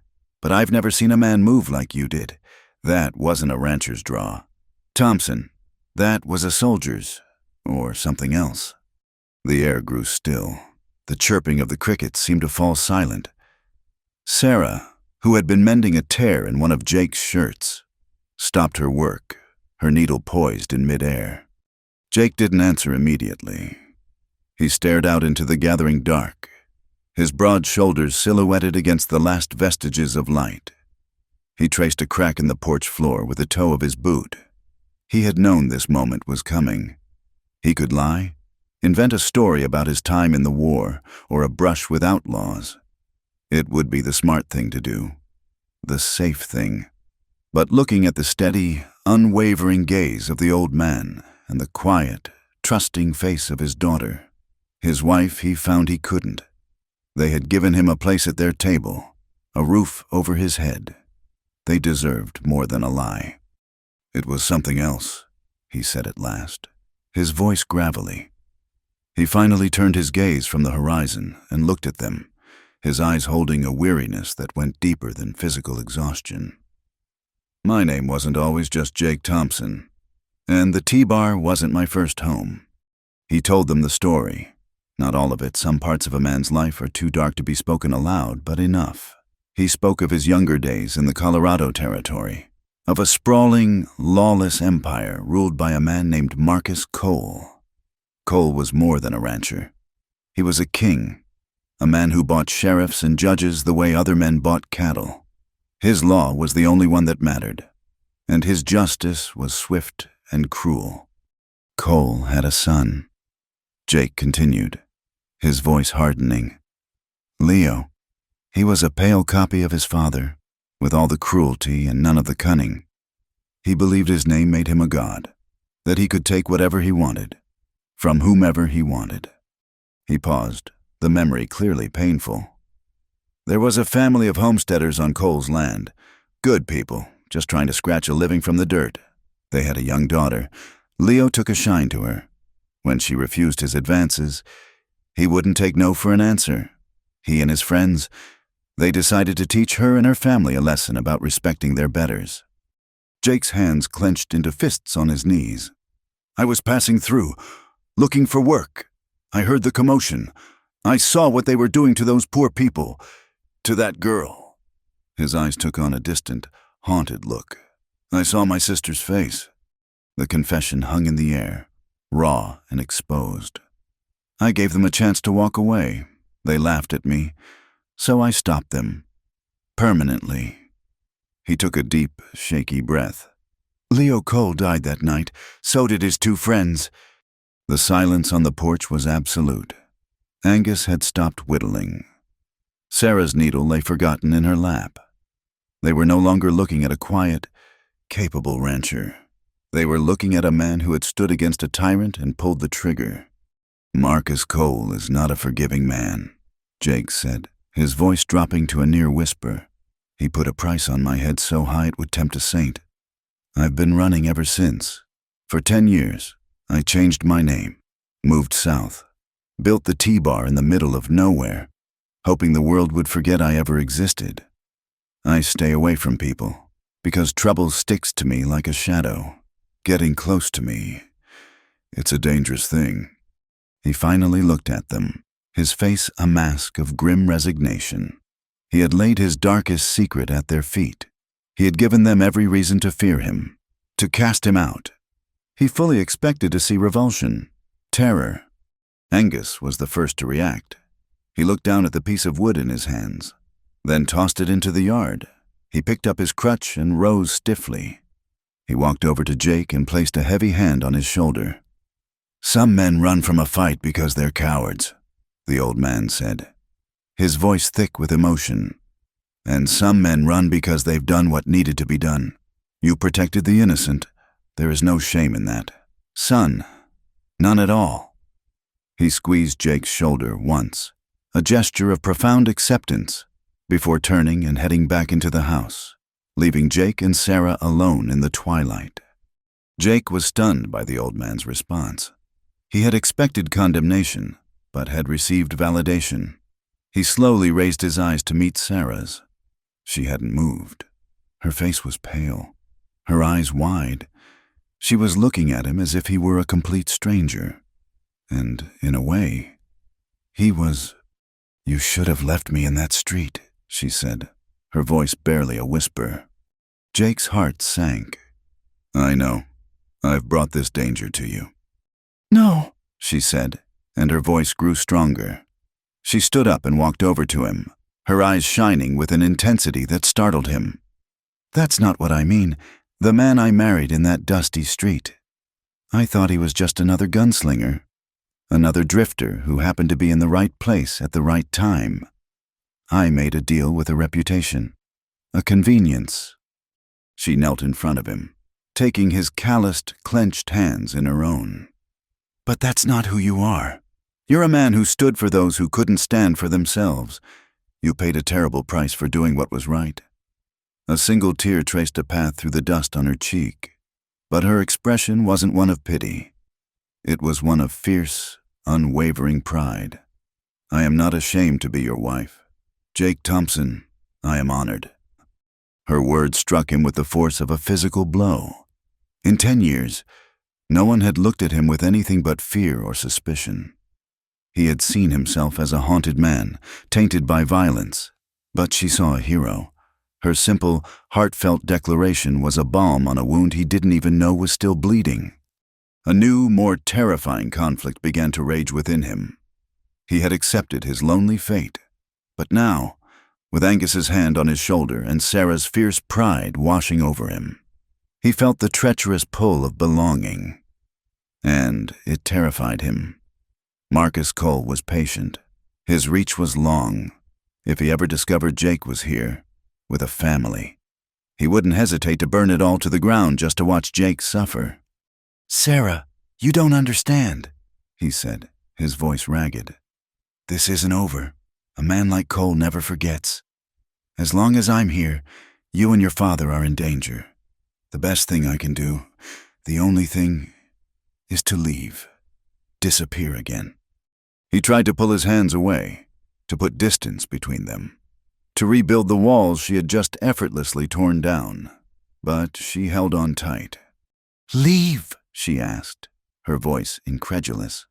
but I've never seen a man move like you did. That wasn't a rancher's draw. Thompson, that was a soldier's, or something else." The air grew still. The chirping of the crickets seemed to fall silent. Sarah, who had been mending a tear in one of Jake's shirts, stopped her work, her needle poised in midair. Jake didn't answer immediately. He stared out into the gathering dark, his broad shoulders silhouetted against the last vestiges of light. He traced a crack in the porch floor with the toe of his boot. He had known this moment was coming. He could lie, invent a story about his time in the war or a brush with outlaws. It would be the smart thing to do, the safe thing. But looking at the steady, unwavering gaze of the old man and the quiet, trusting face of his daughter, his wife, he found he couldn't. They had given him a place at their table, a roof over his head. They deserved more than a lie. "It was something else," he said at last, his voice gravelly. He finally turned his gaze from the horizon and looked at them, his eyes holding a weariness that went deeper than physical exhaustion. "My name wasn't always just Jake Thompson, and the T-Bar wasn't my first home." He told them the story. Not all of it. Some parts of a man's life are too dark to be spoken aloud, but enough. He spoke of his younger days in the Colorado Territory, of a sprawling, lawless empire ruled by a man named Marcus Cole. Cole was more than a rancher. He was a king, a man who bought sheriffs and judges the way other men bought cattle. His law was the only one that mattered, and his justice was swift and cruel. Cole had a son. Jake continued, his voice hardening. "Leo. He was a pale copy of his father, with all the cruelty and none of the cunning. He believed his name made him a god, that he could take whatever he wanted, from whomever he wanted." He paused, the memory clearly painful. "There was a family of homesteaders on Cole's land. Good people, just trying to scratch a living from the dirt. They had a young daughter. Leo took a shine to her. When she refused his advances, he wouldn't take no for an answer. He and his friends, they decided to teach her and her family a lesson about respecting their betters." Jake's hands clenched into fists on his knees. "I was passing through, looking for work. I heard the commotion. I saw what they were doing to those poor people, to that girl." His eyes took on a distant, haunted look. "I saw my sister's face." The confession hung in the air, raw and exposed. "I gave them a chance to walk away. They laughed at me, so I stopped them. Permanently." He took a deep, shaky breath. "Leo Cole died that night. So did his two friends." The silence on the porch was absolute. Angus had stopped whittling. Sarah's needle lay forgotten in her lap. They were no longer looking at a quiet, capable rancher. They were looking at a man who had stood against a tyrant and pulled the trigger. "Marcus Cole is not a forgiving man," Jake said, his voice dropping to a near whisper. "He put a price on my head so high it would tempt a saint. I've been running ever since. For 10 years, I changed my name, moved south, built the T-bar in the middle of nowhere, hoping the world would forget I ever existed. I stay away from people, because trouble sticks to me like a shadow. Getting close to me, it's a dangerous thing. He finally looked at them, his face a mask of grim resignation. He had laid his darkest secret at their feet. He had given them every reason to fear him, to cast him out. He fully expected to see revulsion, terror. Angus was the first to react. He looked down at the piece of wood in his hands, then tossed it into the yard. He picked up his crutch and rose stiffly. He walked over to Jake and placed a heavy hand on his shoulder. "Some men run from a fight because they're cowards," the old man said, his voice thick with emotion. "And some men run because they've done what needed to be done. You protected the innocent. There is no shame in that. Son, none at all." He squeezed Jake's shoulder once, a gesture of profound acceptance, before turning and heading back into the house, leaving Jake and Sarah alone in the twilight. Jake was stunned by the old man's response. He had expected condemnation, but had received validation. He slowly raised his eyes to meet Sarah's. She hadn't moved. Her face was pale, her eyes wide. She was looking at him as if he were a complete stranger. And, in a way, he was. "You should have left me in that street," she said, her voice barely a whisper. Jake's heart sank. "I know. I've brought this danger to you." "No," she said, and her voice grew stronger. She stood up and walked over to him, her eyes shining with an intensity that startled him. "That's not what I mean. The man I married in that dusty street. I thought he was just another gunslinger, another drifter who happened to be in the right place at the right time. I made a deal with a reputation, a convenience." She knelt in front of him, taking his calloused, clenched hands in her own. "But that's not who you are. You're a man who stood for those who couldn't stand for themselves. You paid a terrible price for doing what was right." A single tear traced a path through the dust on her cheek, but her expression wasn't one of pity. It was one of fierce, unwavering pride. "I am not ashamed to be your wife. Jake Thompson, I am honored." Her words struck him with the force of a physical blow. In 10 years, no one had looked at him with anything but fear or suspicion. He had seen himself as a haunted man, tainted by violence, but she saw a hero. Her simple, heartfelt declaration was a balm on a wound he didn't even know was still bleeding. A new, more terrifying conflict began to rage within him. He had accepted his lonely fate, but now, with Angus's hand on his shoulder and Sarah's fierce pride washing over him, he felt the treacherous pull of belonging, and it terrified him. Marcus Cole was patient. His reach was long. If he ever discovered Jake was here, with a family, he wouldn't hesitate to burn it all to the ground just to watch Jake suffer. "Sarah, you don't understand," he said, his voice ragged. "This isn't over. A man like Cole never forgets. As long as I'm here, you and your father are in danger. The best thing I can do, the only thing, is to leave. Disappear again." He tried to pull his hands away, to put distance between them, to rebuild the walls she had just effortlessly torn down, but she held on tight. "Leave," she asked, her voice incredulous.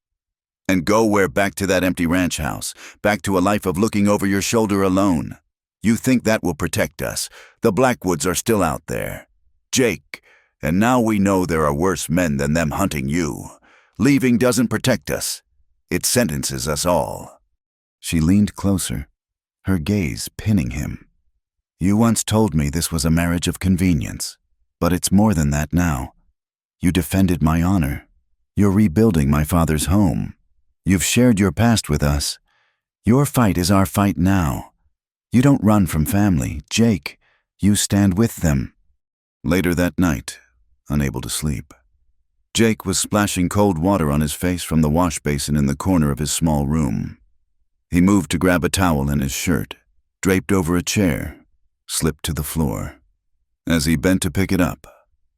"And go where? Back to that empty ranch house, back to a life of looking over your shoulder alone. You think that will protect us? The Blackwoods are still out there. Jake, and now we know there are worse men than them hunting you. Leaving doesn't protect us. It sentences us all." She leaned closer, her gaze pinning him. "You once told me this was a marriage of convenience, but it's more than that now. You defended my honor. You're rebuilding my father's home. You've shared your past with us. Your fight is our fight now. You don't run from family, Jake. You stand with them." Later that night, unable to sleep, Jake was splashing cold water on his face from the wash basin in the corner of his small room. He moved to grab a towel and his shirt, draped over a chair, slipped to the floor. As he bent to pick it up,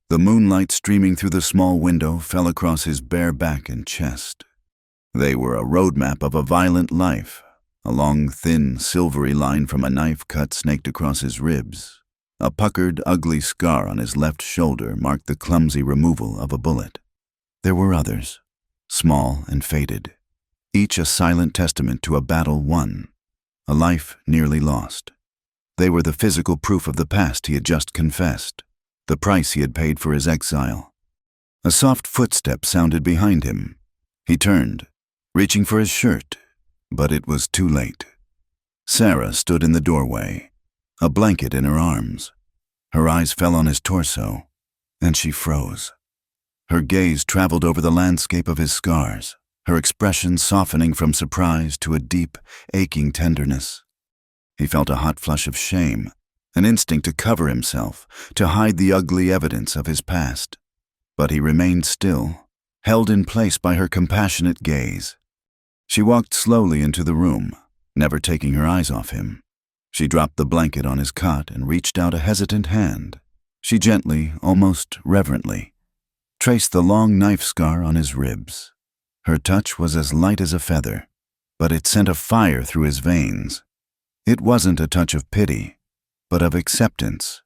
The moonlight streaming through the small window fell across his bare back and chest. They were a roadmap of a violent life. A long, thin, silvery line from a knife cut snaked across his ribs. A puckered, ugly scar on his left shoulder marked the clumsy removal of a bullet. There were others, small and faded, each a silent testament to a battle won, a life nearly lost. They were the physical proof of the past he had just confessed, the price he had paid for his exile. A soft footstep sounded behind him. He turned, reaching for his shirt, but it was too late. Sarah stood in the doorway, a blanket in her arms. Her eyes fell on his torso, and she froze. Her gaze traveled over the landscape of his scars, her expression softening from surprise to a deep, aching tenderness. He felt a hot flush of shame, an instinct to cover himself, to hide the ugly evidence of his past. But he remained still, held in place by her compassionate gaze. She walked slowly into the room, never taking her eyes off him. She dropped the blanket on his cot and reached out a hesitant hand. She gently, almost reverently, traced the long knife scar on his ribs. Her touch was as light as a feather, but it sent a fire through his veins. It wasn't a touch of pity, but of acceptance,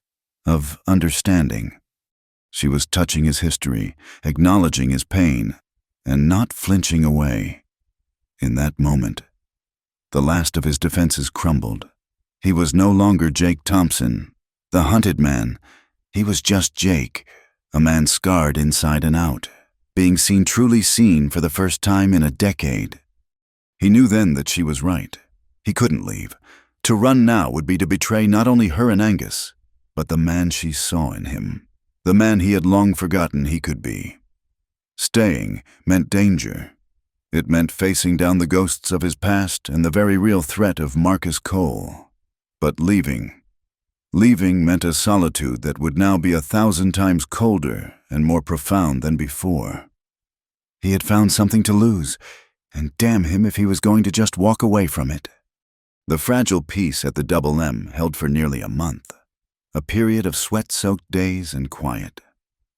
of understanding. She was touching his history, acknowledging his pain, and not flinching away. In that moment, the last of his defenses crumbled. He was no longer Jake Thompson, the hunted man. He was just Jake, a man scarred inside and out, being truly seen for the first time in a decade. He knew then that she was right. He couldn't leave. To run now would be to betray not only her and Angus, but the man she saw in him, the man he had long forgotten he could be. Staying meant danger. It meant facing down the ghosts of his past and the very real threat of Marcus Cole. But leaving meant a solitude that would now be 1,000 times colder and more profound than before. He had found something to lose, and damn him if he was going to just walk away from it. The fragile peace at the Double M held for nearly a month, a period of sweat-soaked days and quiet,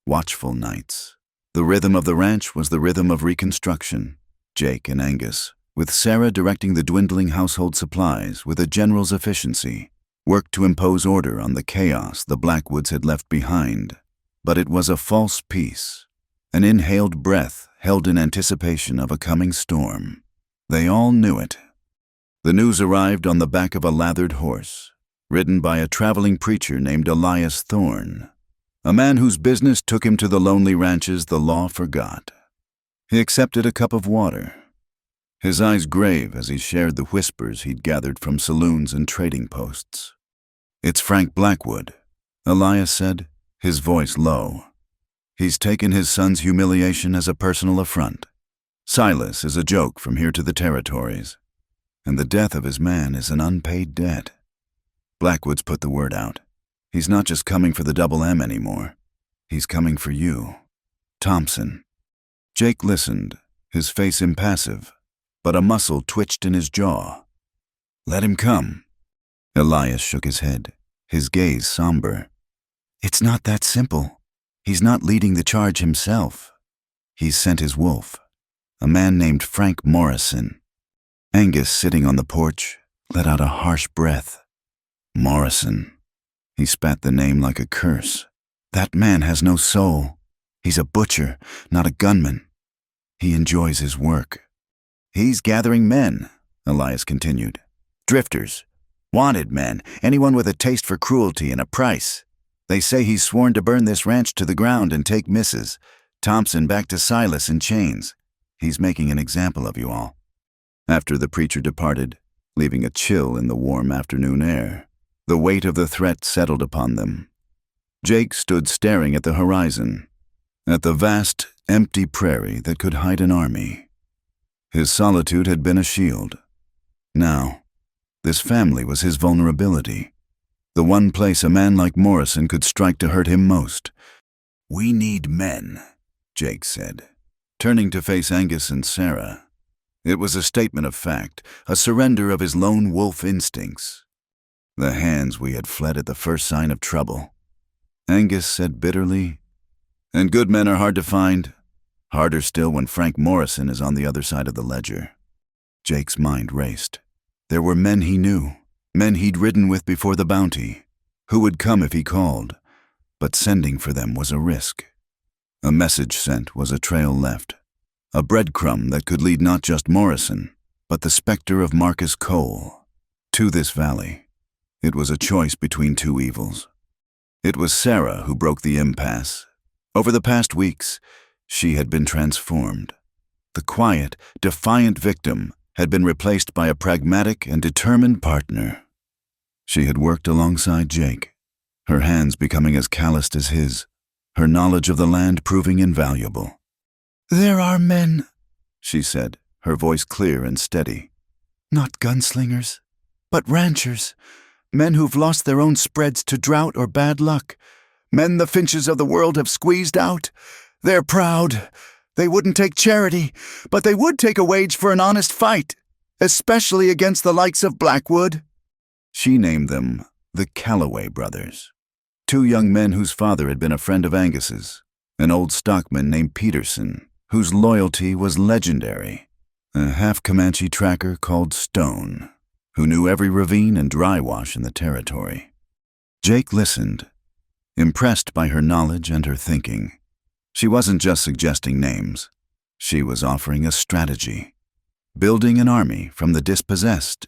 watchful nights. The rhythm of the ranch was the rhythm of reconstruction. Jake and Angus, with Sarah directing the dwindling household supplies with a general's efficiency, worked to impose order on the chaos the Blackwoods had left behind. But it was a false peace, an inhaled breath held in anticipation of a coming storm. They all knew it. The news arrived on the back of a lathered horse, ridden by a traveling preacher named Elias Thorne, a man whose business took him to the lonely ranches the law forgot. He accepted a cup of water, his eyes grave as he shared the whispers he'd gathered from saloons and trading posts. "It's Frank Blackwood," Elias said, his voice low. "He's taken his son's humiliation as a personal affront. Silas is a joke from here to the territories, and the death of his man is an unpaid debt. Blackwood's put the word out. He's not just coming for the Double M anymore. He's coming for you, Thompson." Jake listened, his face impassive, but a muscle twitched in his jaw. "Let him come." Elias shook his head, his gaze somber. "It's not that simple. He's not leading the charge himself. He's sent his wolf, a man named Frank Morrison." Angus, sitting on the porch, let out a harsh breath. "Morrison." He spat the name like a curse. "That man has no soul. He's a butcher, not a gunman. He enjoys his work." "He's gathering men," Elias continued. "Drifters, wanted men, anyone with a taste for cruelty and a price. They say he's sworn to burn this ranch to the ground and take Mrs. Thompson back to Silas in chains. He's making an example of you all." After the preacher departed, leaving a chill in the warm afternoon air, the weight of the threat settled upon them. Jake stood staring at the horizon, at the vast, empty prairie that could hide an army. His solitude had been a shield. Now, this family was his vulnerability, the one place a man like Morrison could strike to hurt him most. "We need men," Jake said, turning to face Angus and Sarah. It was a statement of fact, a surrender of his lone wolf instincts. "The hands we had fled at the first sign of trouble," Angus said bitterly. And good men are hard to find. Harder still when Frank Morrison is on the other side of the ledger. Jake's mind raced. There were men he knew, men he'd ridden with before the bounty, who would come if he called, but sending for them was a risk. A message sent was a trail left, a breadcrumb that could lead not just Morrison, but the specter of Marcus Cole, to this valley. It was a choice between two evils. It was Sarah who broke the impasse. Over the past weeks, she had been transformed. The quiet, defiant victim had been replaced by a pragmatic and determined partner. She had worked alongside Jake, her hands becoming as calloused as his, her knowledge of the land proving invaluable. "There are men," she said, her voice clear and steady. "Not gunslingers, but ranchers, men who've lost their own spreads to drought or bad luck, men the Finches of the world have squeezed out. They're proud. They wouldn't take charity, but they would take a wage for an honest fight, especially against the likes of Blackwood." She named them the Calloway brothers, two young men whose father had been a friend of Angus's, an old stockman named Peterson, whose loyalty was legendary, a half-Comanche tracker called Stone, who knew every ravine and dry wash in the territory. Jake listened, impressed by her knowledge and her thinking. She wasn't just suggesting names. She was offering a strategy, building an army from the dispossessed.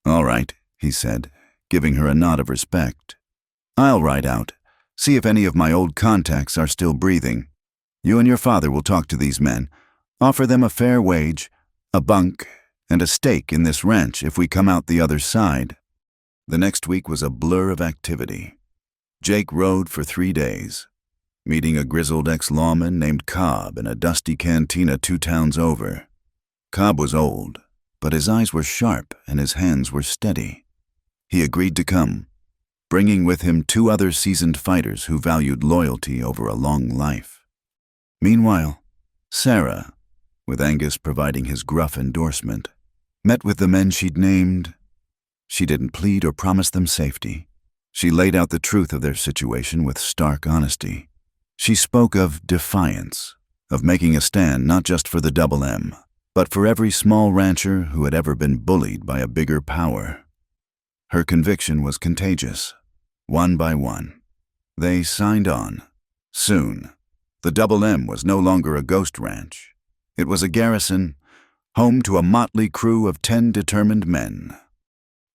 "All right," he said, giving her a nod of respect. "I'll ride out, see if any of my old contacts are still breathing. You and your father will talk to these men, offer them a fair wage, a bunk, and a stake in this ranch if we come out the other side." The next week was a blur of activity. Jake rode for 3 days, meeting a grizzled ex-lawman named Cobb in a dusty cantina 2 towns over. Cobb was old, but his eyes were sharp and his hands were steady. He agreed to come, bringing with him 2 other seasoned fighters who valued loyalty over a long life. Meanwhile, Sarah, with Angus providing his gruff endorsement, met with the men she'd named. She didn't plead or promise them safety. She laid out the truth of their situation with stark honesty. She spoke of defiance, of making a stand not just for the Double M, but for every small rancher who had ever been bullied by a bigger power. Her conviction was contagious. One by one, they signed on. Soon, the Double M was no longer a ghost ranch. It was a garrison, home to a motley crew of 10 determined men.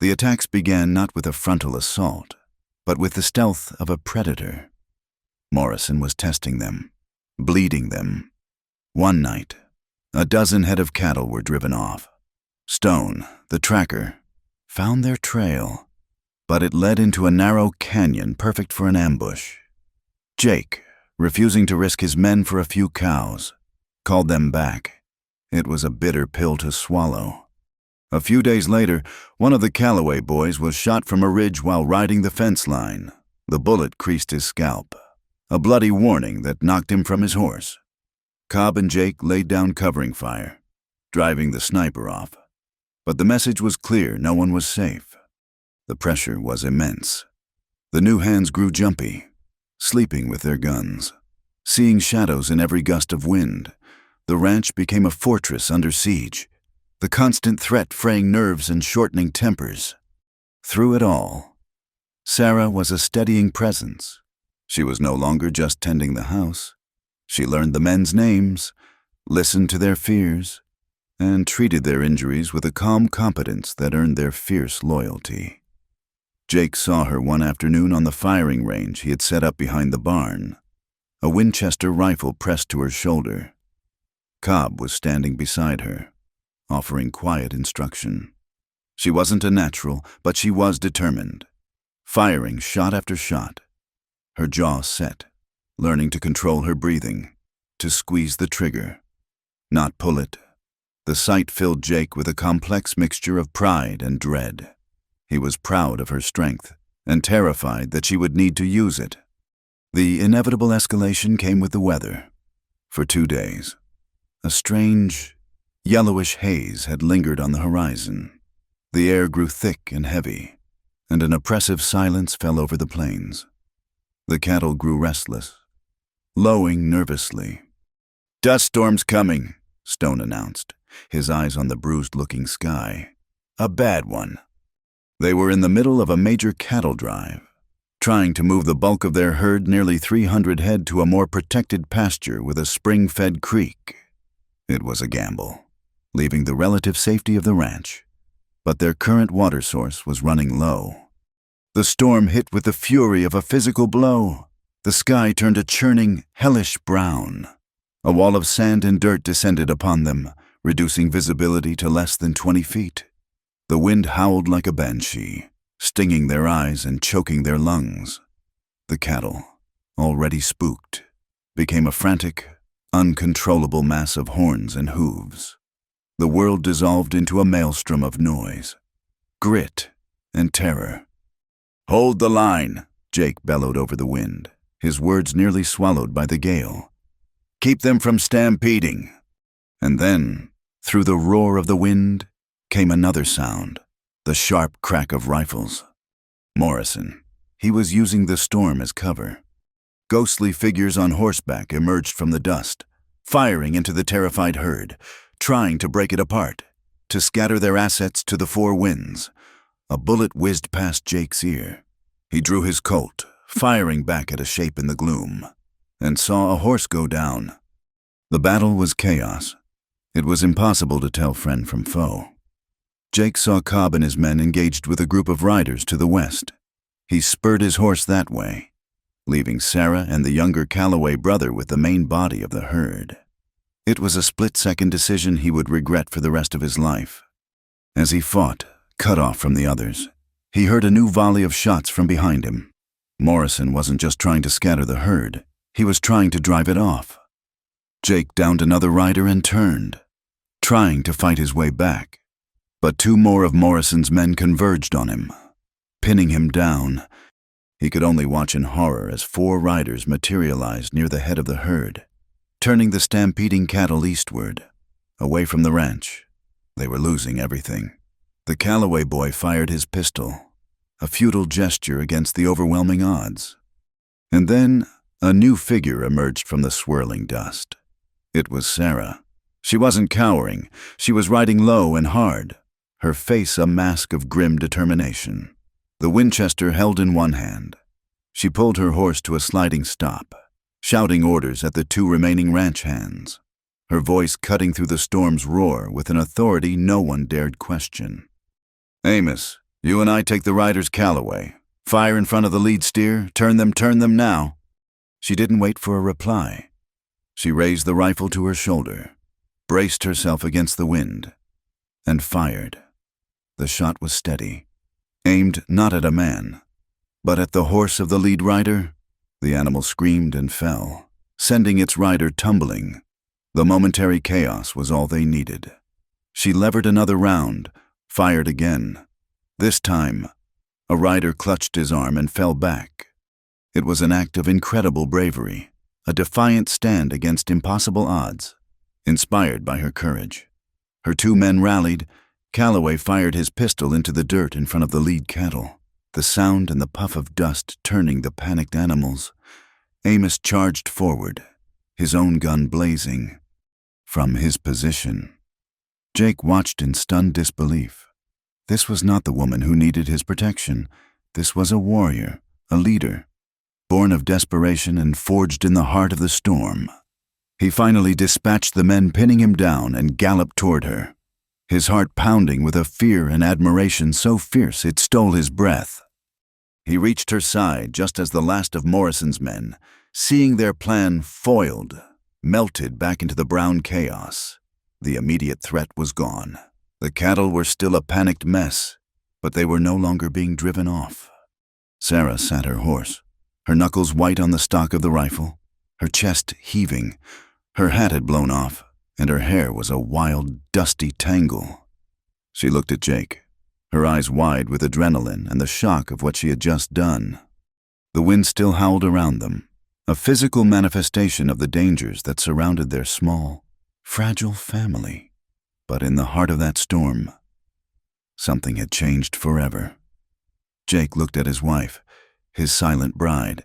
The attacks began not with a frontal assault, but with the stealth of a predator. Morrison was testing them, bleeding them. One night, a dozen head of cattle were driven off. Stone, the tracker, found their trail, but it led into a narrow canyon perfect for an ambush. Jake, refusing to risk his men for a few cows, called them back. It was a bitter pill to swallow. A few days later, one of the Calloway boys was shot from a ridge while riding the fence line. The bullet creased his scalp, a bloody warning that knocked him from his horse. Cobb and Jake laid down covering fire, driving the sniper off. But the message was clear: no one was safe. The pressure was immense. The new hands grew jumpy, sleeping with their guns, seeing shadows in every gust of wind. The ranch became a fortress under siege, the constant threat fraying nerves and shortening tempers. Through it all, Sarah was a steadying presence. She was no longer just tending the house. She learned the men's names, listened to their fears, and treated their injuries with a calm competence that earned their fierce loyalty. Jake saw her one afternoon on the firing range he had set up behind the barn, a Winchester rifle pressed to her shoulder. Cobb was standing beside her, offering quiet instruction. She wasn't a natural, but she was determined, firing shot after shot, her jaw set, learning to control her breathing, to squeeze the trigger, not pull it. The sight filled Jake with a complex mixture of pride and dread. He was proud of her strength and terrified that she would need to use it. The inevitable escalation came with the weather. For 2 days, a strange, yellowish haze had lingered on the horizon. The air grew thick and heavy, and an oppressive silence fell over the plains. The cattle grew restless, lowing nervously. "Dust storm's coming," Stone announced, his eyes on the bruised-looking sky. "A bad one." They were in the middle of a major cattle drive, trying to move the bulk of their herd, nearly 300 head, to a more protected pasture with a spring-fed creek. It was a gamble, leaving the relative safety of the ranch, but their current water source was running low. The storm hit with the fury of a physical blow. The sky turned a churning, hellish brown. A wall of sand and dirt descended upon them, reducing visibility to less than 20 feet. The wind howled like a banshee, stinging their eyes and choking their lungs. The cattle, already spooked, became a frantic, uncontrollable mass of horns and hooves. The world dissolved into a maelstrom of noise, grit, and terror. "Hold the line," Jake bellowed over the wind, his words nearly swallowed by the gale. "Keep them from stampeding." And then, through the roar of the wind, came another sound, the sharp crack of rifles. Morrison. He was using the storm as cover. Ghostly figures on horseback emerged from the dust, firing into the terrified herd, trying to break it apart, to scatter their assets to the four winds. A bullet whizzed past Jake's ear. He drew his Colt, firing back at a shape in the gloom, and saw a horse go down. The battle was chaos. It was impossible to tell friend from foe. Jake saw Cobb and his men engaged with a group of riders to the west. He spurred his horse that way, leaving Sarah and the younger Calloway brother with the main body of the herd. It was a split-second decision he would regret for the rest of his life. As he fought, cut off from the others, he heard a new volley of shots from behind him. Morrison wasn't just trying to scatter the herd, he was trying to drive it off. Jake downed another rider and turned, trying to fight his way back. But two more of Morrison's men converged on him, pinning him down. He could only watch in horror as four riders materialized near the head of the herd, turning the stampeding cattle eastward, away from the ranch. They were losing everything. The Calloway boy fired his pistol, a futile gesture against the overwhelming odds. And then a new figure emerged from the swirling dust. It was Sarah. She wasn't cowering. She was riding low and hard, her face a mask of grim determination. The Winchester held in one hand. She pulled her horse to a sliding stop, shouting orders at the two remaining ranch hands, her voice cutting through the storm's roar with an authority no one dared question. "Amos, you and I take the riders Calloway. Fire in front of the lead steer. Turn them now." She didn't wait for a reply. She raised the rifle to her shoulder, braced herself against the wind, and fired. The shot was steady, aimed not at a man, but at the horse of the lead rider. The animal screamed and fell, sending its rider tumbling. The momentary chaos was all they needed. She levered another round, fired again. This time, a rider clutched his arm and fell back. It was an act of incredible bravery, a defiant stand against impossible odds, inspired by her courage. Her two men rallied. Calloway fired his pistol into the dirt in front of the lead cattle, the sound and the puff of dust turning the panicked animals. Amos charged forward, his own gun blazing. From his position, Jake watched in stunned disbelief. This was not the woman who needed his protection. This was a warrior, a leader, born of desperation and forged in the heart of the storm. He finally dispatched the men pinning him down and galloped toward her, his heart pounding with a fear and admiration so fierce it stole his breath. He reached her side just as the last of Morrison's men, seeing their plan foiled, melted back into the brown chaos. The immediate threat was gone. The cattle were still a panicked mess, but they were no longer being driven off. Sarah sat her horse, her knuckles white on the stock of the rifle, her chest heaving. Her hat had blown off, and her hair was a wild, dusty tangle. She looked at Jake, her eyes wide with adrenaline and the shock of what she had just done. The wind still howled around them, a physical manifestation of the dangers that surrounded their small, fragile family. But in the heart of that storm, something had changed forever. Jake looked at his wife, his silent bride,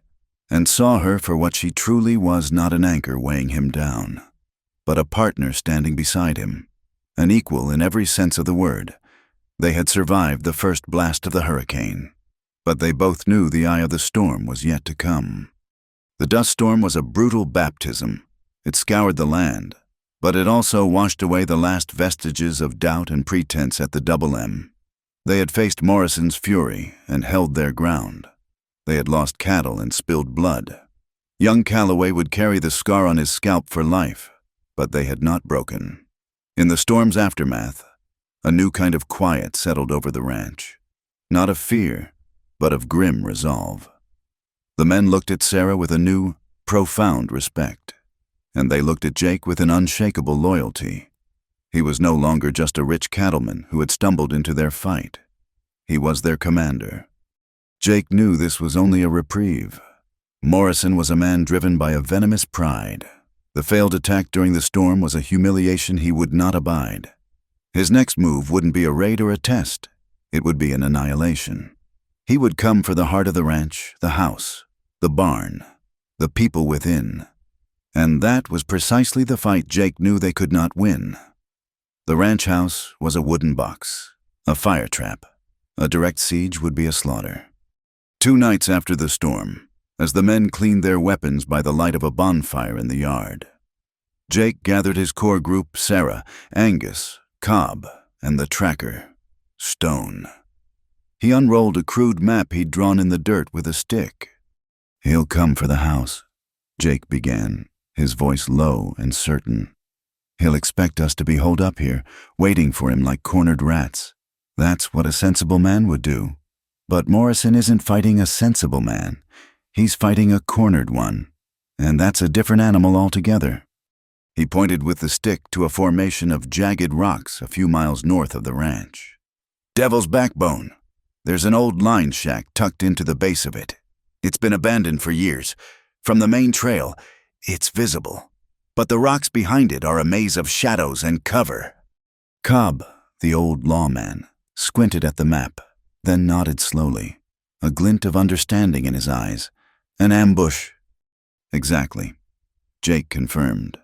and saw her for what she truly was, not an anchor weighing him down, but a partner standing beside him, an equal in every sense of the word. They had survived the first blast of the hurricane, but they both knew the eye of the storm was yet to come. The dust storm was a brutal baptism. It scoured the land, but it also washed away the last vestiges of doubt and pretense at the Double M. They had faced Morrison's fury and held their ground. They had lost cattle and spilled blood. Young Calloway would carry the scar on his scalp for life, but they had not broken. In the storm's aftermath, a new kind of quiet settled over the ranch, not of fear, but of grim resolve. The men looked at Sarah with a new, profound respect, and they looked at Jake with an unshakable loyalty. He was no longer just a rich cattleman who had stumbled into their fight. He was their commander. Jake knew this was only a reprieve. Morrison was a man driven by a venomous pride. The failed attack during the storm was a humiliation he would not abide. His next move wouldn't be a raid or a test. It would be an annihilation. He would come for the heart of the ranch, the house, the barn, the people within. And that was precisely the fight Jake knew they could not win. The ranch house was a wooden box, a fire trap. A direct siege would be a slaughter. 2 nights after the storm, as the men cleaned their weapons by the light of a bonfire in the yard, Jake gathered his core group: Sarah, Angus, Cobb, and the tracker, Stone. He unrolled a crude map he'd drawn in the dirt with a stick. "He'll come for the house," Jake began, his voice low and certain. "He'll expect us to be holed up here, waiting for him like cornered rats. That's what a sensible man would do. But Morrison isn't fighting a sensible man. He's fighting a cornered one, and that's a different animal altogether." He pointed with the stick to a formation of jagged rocks a few miles north of the ranch. "Devil's Backbone. There's an old line shack tucked into the base of it. It's been abandoned for years. From the main trail, it's visible, but the rocks behind it are a maze of shadows and cover." Cobb, the old lawman, squinted at the map, then nodded slowly, a glint of understanding in his eyes. "An ambush." "Exactly," Jake confirmed.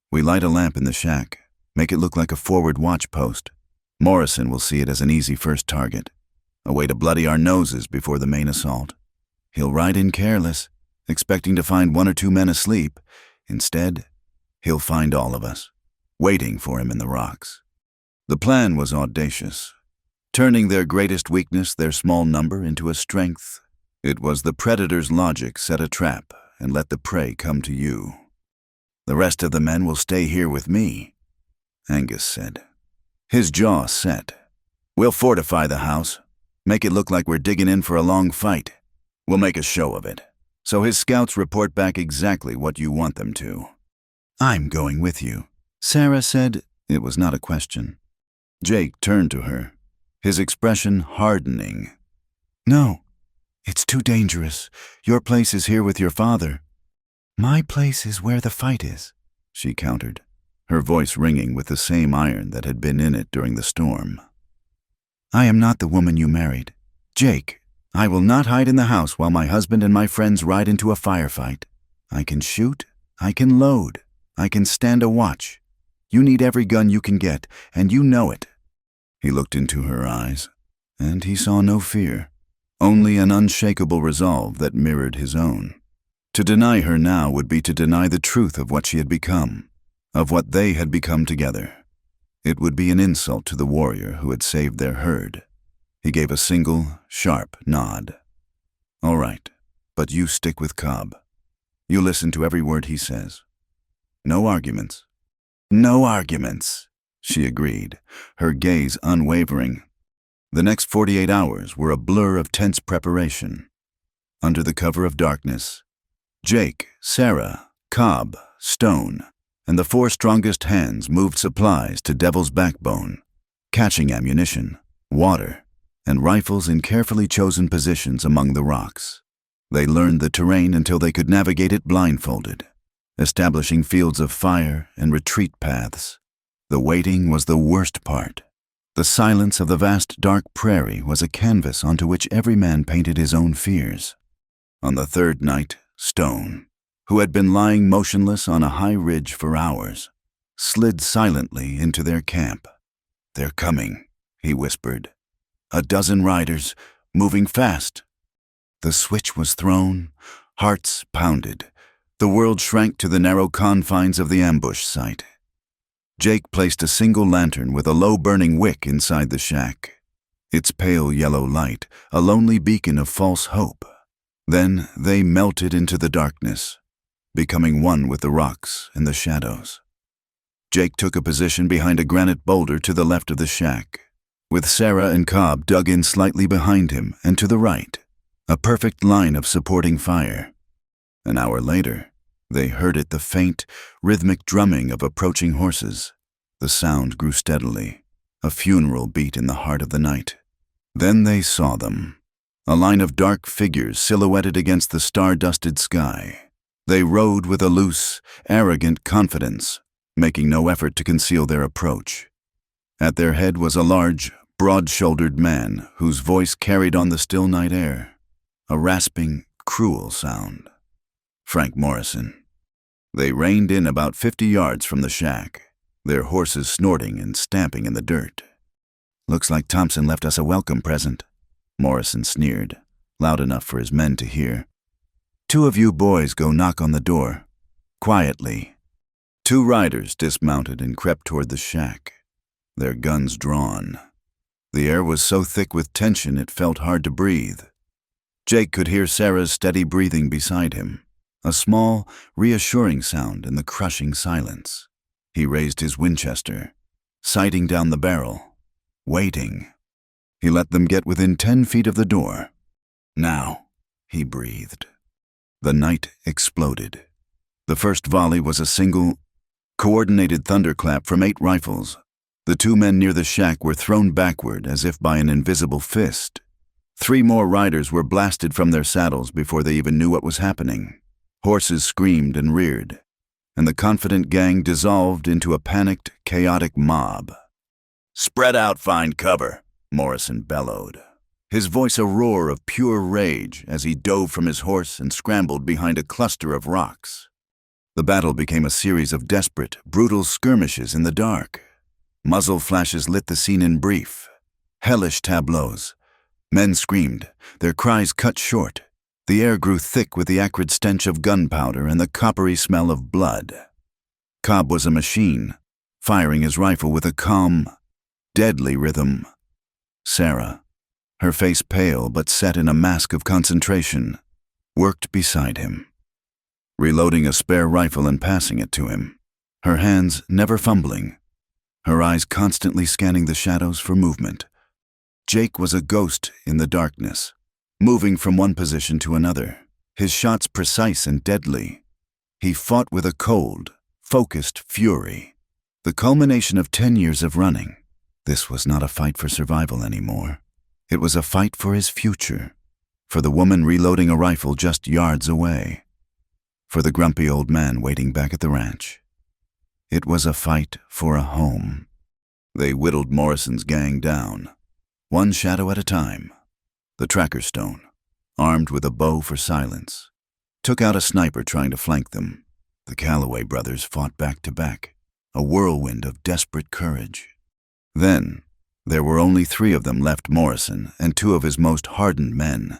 "We light a lamp in the shack, make it look like a forward watch post. Morrison will see it as an easy first target, a way to bloody our noses before the main assault. He'll ride in careless, expecting to find 1 or 2 men asleep. Instead, he'll find all of us, waiting for him in the rocks." The plan was audacious, turning their greatest weakness, their small number, into a strength. It was the predator's logic: set a trap and let the prey come to you. "The rest of the men will stay here with me," Angus said. His jaw set. "We'll fortify the house, make it look like we're digging in for a long fight. We'll make a show of it, so his scouts report back exactly what you want them to." "I'm going with you," Sarah said. It was not a question. Jake turned to her, his expression hardening. "No, it's too dangerous. Your place is here with your father." "My place is where the fight is," she countered, her voice ringing with the same iron that had been in it during the storm. "I am not the woman you married. Jake, I will not hide in the house while my husband and my friends ride into a firefight. I can shoot, I can load, I can stand a watch. You need every gun you can get, and you know it." He looked into her eyes, and he saw no fear, only an unshakable resolve that mirrored his own. To deny her now would be to deny the truth of what she had become, of what they had become together. It would be an insult to the warrior who had saved their herd. He gave a single, sharp nod. "All right, but you stick with Cobb. You listen to every word he says. No arguments." "No arguments," she agreed, her gaze unwavering. The next 48 hours were a blur of tense preparation. Under the cover of darkness, Jake, Sarah, Cobb, Stone, and the 4 strongest hands moved supplies to Devil's Backbone, catching ammunition, water, and rifles in carefully chosen positions among the rocks. They learned the terrain until they could navigate it blindfolded, establishing fields of fire and retreat paths. The waiting was the worst part. The silence of the vast dark prairie was a canvas onto which every man painted his own fears. On the third night, Stone, who had been lying motionless on a high ridge for hours, slid silently into their camp. "They're coming," he whispered. "A dozen riders, moving fast." The switch was thrown, hearts pounded. The world shrank to the narrow confines of the ambush site. Jake placed a single lantern with a low-burning wick inside the shack. Its pale yellow light, a lonely beacon of false hope. Then they melted into the darkness, becoming one with the rocks and the shadows. Jake took a position behind a granite boulder to the left of the shack, with Sarah and Cobb dug in slightly behind him and to the right, a perfect line of supporting fire. An hour later, they heard the faint, rhythmic drumming of approaching horses. The sound grew steadily, a funeral beat in the heart of the night. Then they saw them, a line of dark figures silhouetted against the star-dusted sky. They rode with a loose, arrogant confidence, making no effort to conceal their approach. At their head was a large, broad-shouldered man whose voice carried on the still night air, a rasping, cruel sound. Frank Morrison. They reined in about 50 yards from the shack, their horses snorting and stamping in the dirt. "Looks like Thompson left us a welcome present," Morrison sneered, loud enough for his men to hear. "Two of you boys go knock on the door. Quietly." 2 riders dismounted and crept toward the shack, their guns drawn. The air was so thick with tension it felt hard to breathe. Jake could hear Sarah's steady breathing beside him, a small, reassuring sound in the crushing silence. He raised his Winchester, sighting down the barrel, waiting. He let them get within 10 feet of the door. "Now," he breathed. The night exploded. The first volley was a single, coordinated thunderclap from 8 rifles. The 2 men near the shack were thrown backward as if by an invisible fist. 3 more riders were blasted from their saddles before they even knew what was happening. Horses screamed and reared, and the confident gang dissolved into a panicked, chaotic mob. "Spread out, find cover," Morrison bellowed, his voice a roar of pure rage as he dove from his horse and scrambled behind a cluster of rocks. The battle became a series of desperate, brutal skirmishes in the dark. Muzzle flashes lit the scene in brief. Hellish tableaus. Men screamed, their cries cut short. The air grew thick with the acrid stench of gunpowder and the coppery smell of blood. Cobb was a machine, firing his rifle with a calm, deadly rhythm. Sarah, her face pale but set in a mask of concentration, worked beside him, reloading a spare rifle and passing it to him, her hands never fumbling, her eyes constantly scanning the shadows for movement. Jake was a ghost in the darkness, moving from one position to another, his shots precise and deadly. He fought with a cold, focused fury, the culmination of 10 years of running. This was not a fight for survival anymore. It was a fight for his future, for the woman reloading a rifle just yards away, for the grumpy old man waiting back at the ranch. It was a fight for a home. They whittled Morrison's gang down, one shadow at a time. The tracker Stone, armed with a bow for silence, took out a sniper trying to flank them. The Calloway brothers fought back to back, a whirlwind of desperate courage. Then, there were only 3 of them left: Morrison and 2 of his most hardened men,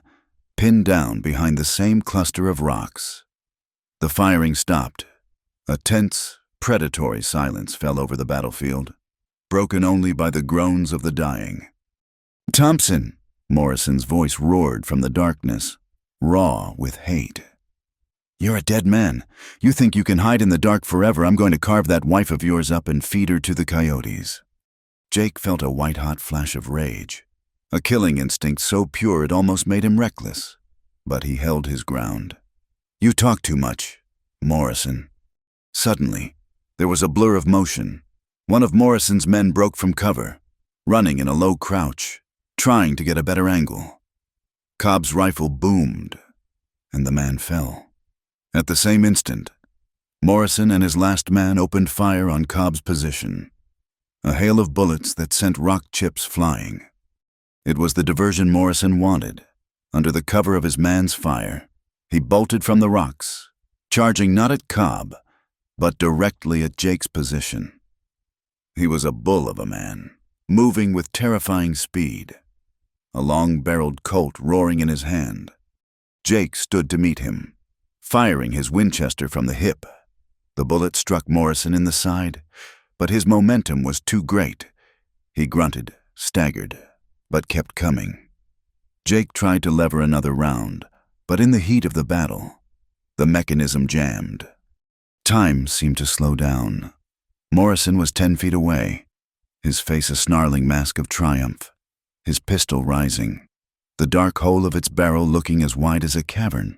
pinned down behind the same cluster of rocks. The firing stopped. A tense, predatory silence fell over the battlefield, broken only by the groans of the dying. "Thompson!" Morrison's voice roared from the darkness, raw with hate. "You're a dead man. You think you can hide in the dark forever? I'm going to carve that wife of yours up and feed her to the coyotes." Jake felt a white-hot flash of rage, a killing instinct so pure it almost made him reckless. But he held his ground. "You talk too much, Morrison." Suddenly, there was a blur of motion. One of Morrison's men broke from cover, running in a low crouch, trying to get a better angle. Cobb's rifle boomed, and the man fell. At the same instant, Morrison and his last man opened fire on Cobb's position, a hail of bullets that sent rock chips flying. It was the diversion Morrison wanted. Under the cover of his man's fire, He bolted from the rocks, charging not at Cobb, but directly at Jake's position. He was a bull of a man, moving with terrifying speed, a long-barreled Colt roaring in his hand. Jake stood to meet him, firing his Winchester from the hip. The bullet struck Morrison in the side, but his momentum was too great. He grunted, staggered, but kept coming. Jake tried to lever another round, but in the heat of the battle, the mechanism jammed. Time seemed to slow down. Morrison was 10 feet away, his face a snarling mask of triumph, his pistol rising, the dark hole of its barrel looking as wide as a cavern.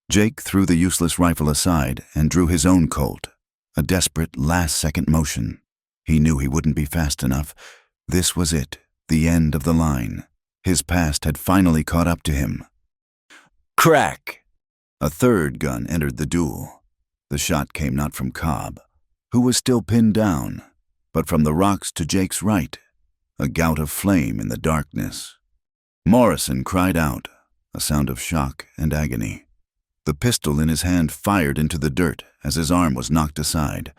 Jake threw the useless rifle aside and drew his own Colt, a desperate last-second motion. He knew he wouldn't be fast enough. This was it, the end of the line. His past had finally caught up to him. Crack! A third gun entered the duel. The shot came not from Cobb, who was still pinned down, but from the rocks to Jake's right, a gout of flame in the darkness. Morrison cried out, a sound of shock and agony. The pistol in his hand fired into the dirt as his arm was knocked aside,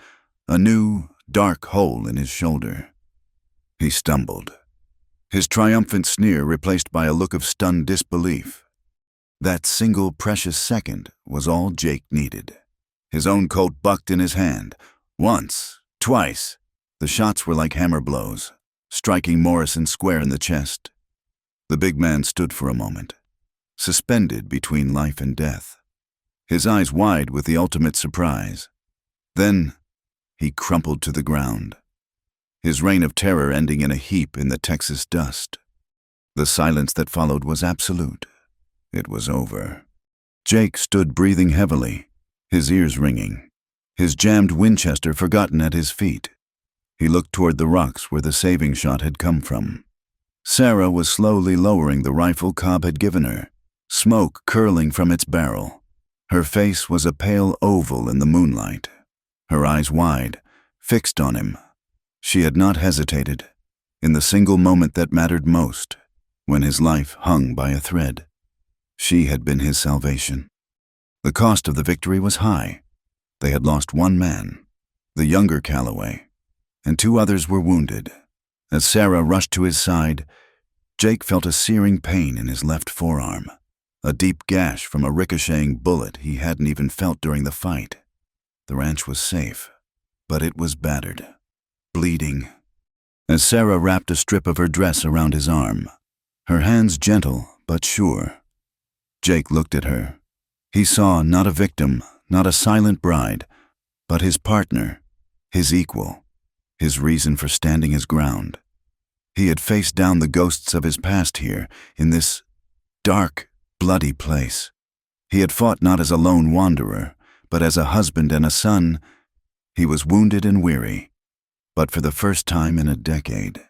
a new, dark hole in his shoulder. He stumbled, his triumphant sneer replaced by a look of stunned disbelief. That single precious second was all Jake needed. His own Colt bucked in his hand. Once, twice. The shots were like hammer blows, striking Morrison square in the chest. The big man stood for a moment, suspended between life and death, his eyes wide with the ultimate surprise. Then, he crumpled to the ground, his reign of terror ending in a heap in the Texas dust. The silence that followed was absolute. It was over. Jake stood breathing heavily, his ears ringing, his jammed Winchester forgotten at his feet. He looked toward the rocks where the saving shot had come from. Sarah was slowly lowering the rifle Cobb had given her, smoke curling from its barrel. Her face was a pale oval in the moonlight, her eyes wide, fixed on him. She had not hesitated, in the single moment that mattered most, when his life hung by a thread. She had been his salvation. The cost of the victory was high. They had lost one man, the younger Calloway, and 2 others were wounded. As Sarah rushed to his side, Jake felt a searing pain in his left forearm, a deep gash from a ricocheting bullet he hadn't even felt during the fight. The ranch was safe, but it was battered, bleeding. As Sarah wrapped a strip of her dress around his arm, her hands gentle but sure, Jake looked at her. He saw not a victim, not a silent bride, but his partner, his equal, his reason for standing his ground. He had faced down the ghosts of his past here, in this dark, bloody place. He had fought not as a lone wanderer, but as a husband and a son. He was wounded and weary, but for the first time in a decade,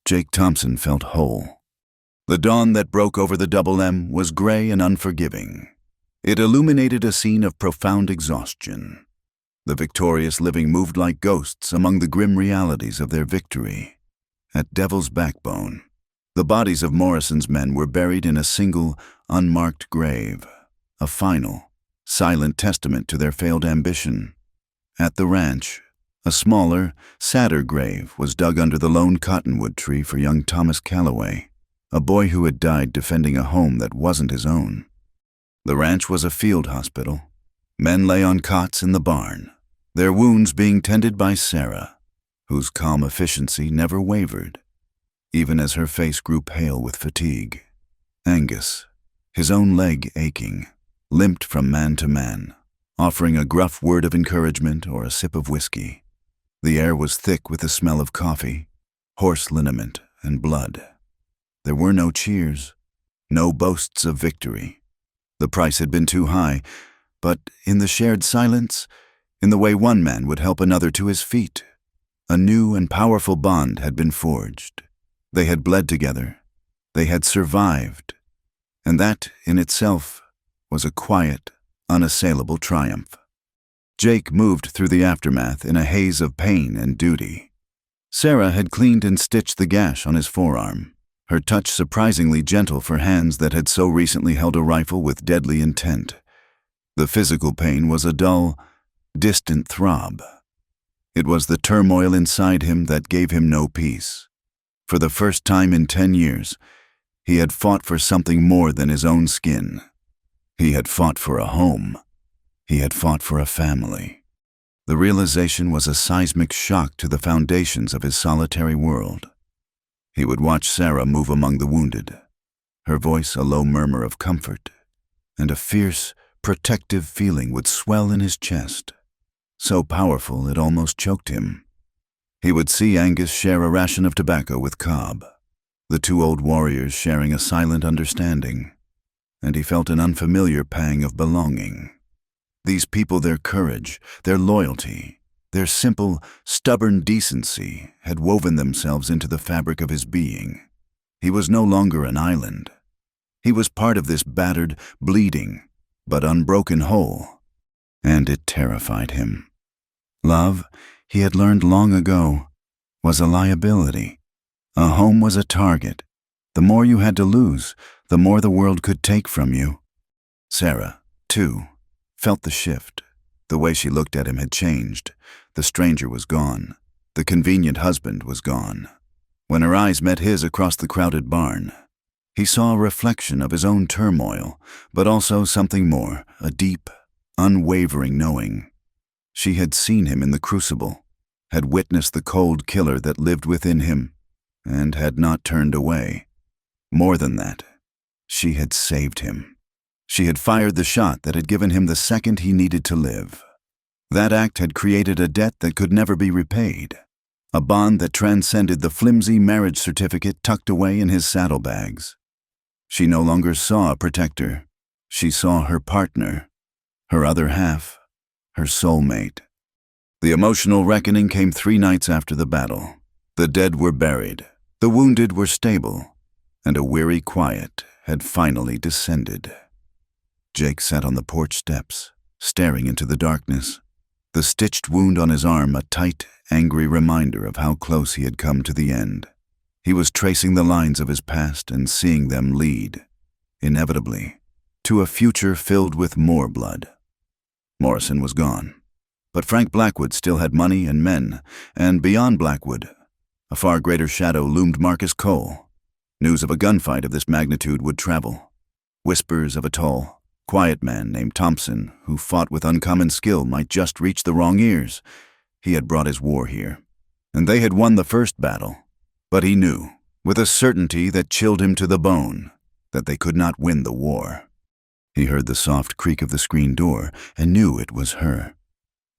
Jake Thompson felt whole. The dawn that broke over the Double M was gray and unforgiving. It illuminated a scene of profound exhaustion. The victorious living moved like ghosts among the grim realities of their victory. At Devil's Backbone, the bodies of Morrison's men were buried in a single, unmarked grave, a final, silent testament to their failed ambition. At the ranch, a smaller, sadder grave was dug under the lone cottonwood tree for young Thomas Calloway, a boy who had died defending a home that wasn't his own. The ranch was a field hospital. Men lay on cots in the barn, their wounds being tended by Sarah, whose calm efficiency never wavered, even as her face grew pale with fatigue. Angus, his own leg aching, limped from man to man, offering a gruff word of encouragement or a sip of whiskey. The air was thick with the smell of coffee, horse liniment, and blood. There were no cheers, no boasts of victory. The price had been too high, but in the shared silence, in the way one man would help another to his feet, a new and powerful bond had been forged. They had bled together. They had survived. And that, in itself, was a quiet, unassailable triumph. Jake moved through the aftermath in a haze of pain and duty. Sarah had cleaned and stitched the gash on his forearm. her touch surprisingly gentle for hands that had so recently held a rifle with deadly intent. The physical pain was a dull, distant throb. It was the turmoil inside him that gave him no peace. For the first time in 10 years, he had fought for something more than his own skin. He had fought for a home. He had fought for a family. The realization was a seismic shock to the foundations of his solitary world. He would watch Sarah move among the wounded, her voice a low murmur of comfort, and a fierce, protective feeling would swell in his chest, so powerful it almost choked him. He would see Angus share a ration of tobacco with Cobb, the two old warriors sharing a silent understanding, and he felt an unfamiliar pang of belonging. These people, their courage, their loyalty, their simple, stubborn decency had woven themselves into the fabric of his being. He was no longer an island. He was part of this battered, bleeding, but unbroken whole, and it terrified him. Love, he had learned long ago, was a liability. A home was a target. The more you had to lose, the more the world could take from you. Sarah, too, felt the shift. The way she looked at him had changed. The stranger was gone. The convenient husband was gone. When her eyes met his across the crowded barn, he saw a reflection of his own turmoil, but also something more, a deep, unwavering knowing. She had seen him in the crucible, had witnessed the cold killer that lived within him, and had not turned away. More than that, she had saved him. She had fired the shot that had given him the second he needed to live. That act had created a debt that could never be repaid, a bond that transcended the flimsy marriage certificate tucked away in his saddlebags. She no longer saw a protector. She saw her partner, her other half, her soulmate. The emotional reckoning came 3 nights after the battle. The dead were buried, the wounded were stable, and a weary quiet had finally descended. Jake sat on the porch steps, staring into the darkness, the stitched wound on his arm a tight, angry reminder of how close he had come to the end. He was tracing the lines of his past and seeing them lead, inevitably, to a future filled with more blood. Morrison was gone, but Frank Blackwood still had money and men, and beyond Blackwood, a far greater shadow loomed Marcus Cole. News of a gunfight of this magnitude would travel. Whispers of a tall, quiet man named Thompson, who fought with uncommon skill, might just reach the wrong ears. He had brought his war here, and they had won the first battle. But he knew, with a certainty that chilled him to the bone, that they could not win the war. He heard the soft creak of the screen door and knew it was her.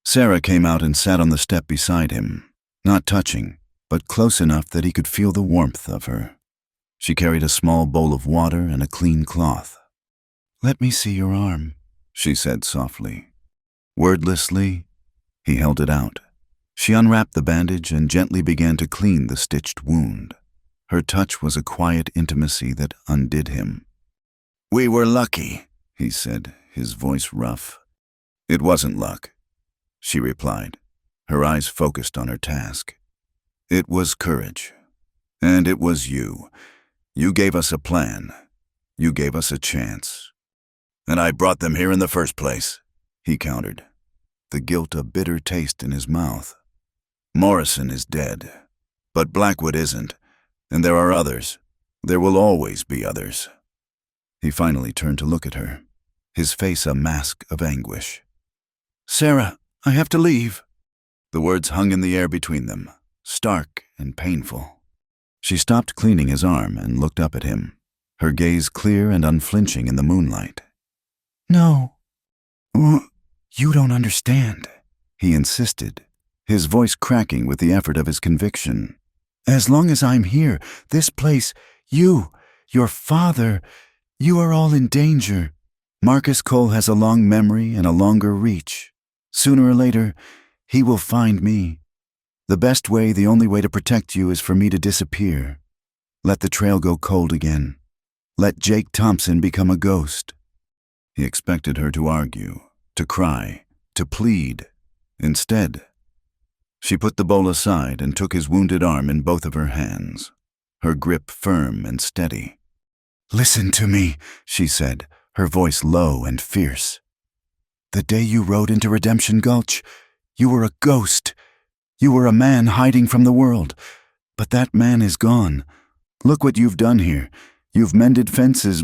Sarah came out and sat on the step beside him, not touching, but close enough that he could feel the warmth of her. She carried a small bowl of water and a clean cloth. "Let me see your arm," she said softly. Wordlessly, he held it out. She unwrapped the bandage and gently began to clean the stitched wound. Her touch was a quiet intimacy that undid him. "We were lucky," he said, his voice rough. "It wasn't luck," she replied, her eyes focused on her task. "It was courage. And it was you. You gave us a plan. You gave us a chance. And I brought them here in the first place," he countered, the guilt a bitter taste in his mouth. "Morrison is dead, but Blackwood isn't, and there are others. There will always be others." He finally turned to look at her, his face a mask of anguish. "Sarah, I have to leave." The words hung in the air between them, stark and painful. She stopped cleaning his arm and looked up at him, her gaze clear and unflinching in the moonlight. "No. You don't understand," he insisted, his voice cracking with the effort of his conviction. "As long as I'm here, this place, you, your father, you are all in danger. Marcus Cole has a long memory and a longer reach. Sooner or later, he will find me. The best way, the only way to protect you is for me to disappear. Let the trail go cold again. Let Jake Thompson become a ghost." He expected her to argue, to cry, to plead. Instead, she put the bowl aside and took his wounded arm in both of her hands. her grip firm and steady. "Listen to me," she said, her voice low and fierce. "The day you rode into Redemption Gulch, you were a ghost. You were a man hiding from the world. But that man is gone. Look what you've done here. You've mended fences,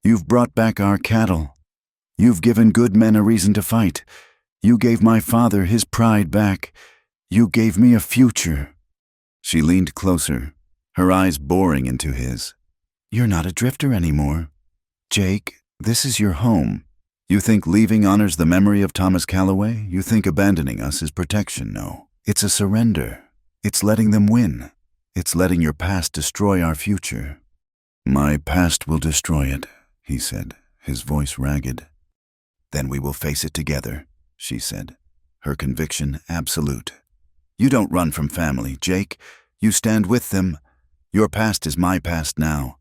you've brought back our cattle. You've given good men a reason to fight. You gave my father his pride back. You gave me a future." She leaned closer, her eyes boring into his. "You're not a drifter anymore. Jake, this is your home. You think leaving honors the memory of Thomas Calloway? You think abandoning us is protection? No. It's a surrender. It's letting them win. It's letting your past destroy our future." "My past will destroy it," he said, his voice ragged. "Then we will face it together," she said, her conviction absolute. "You don't run from family, Jake. You stand with them. Your past is my past now.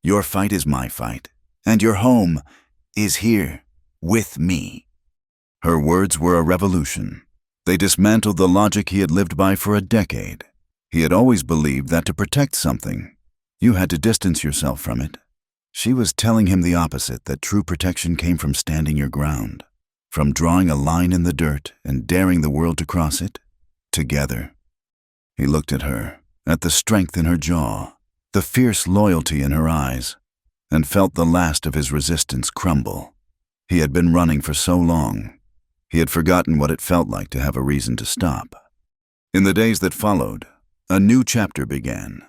Your fight is my fight. And your home is here, with me." Her words were a revolution. They dismantled the logic he had lived by for a decade. He had always believed that to protect something, you had to distance yourself from it. She was telling him the opposite, that true protection came from standing your ground, from drawing a line in the dirt and daring the world to cross it, together. He looked at her, at the strength in her jaw, the fierce loyalty in her eyes, and felt the last of his resistance crumble. He had been running for so long. He had forgotten what it felt like to have a reason to stop. In the days that followed, a new chapter began.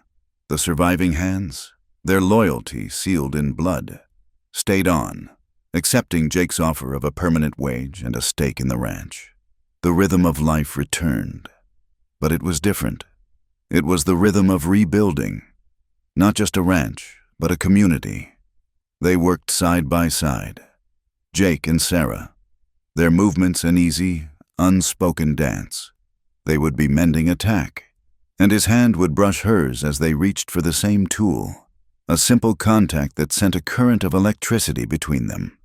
The surviving hands, their loyalty sealed in blood, stayed on, accepting Jake's offer of a permanent wage and a stake in the ranch. The rhythm of life returned. But it was different. It was the rhythm of rebuilding. Not just a ranch, but a community. They worked side by side. Jake and Sarah, their movements an easy, unspoken dance. They would be mending a tack, and his hand would brush hers as they reached for the same tool, a simple contact that sent a current of electricity between them.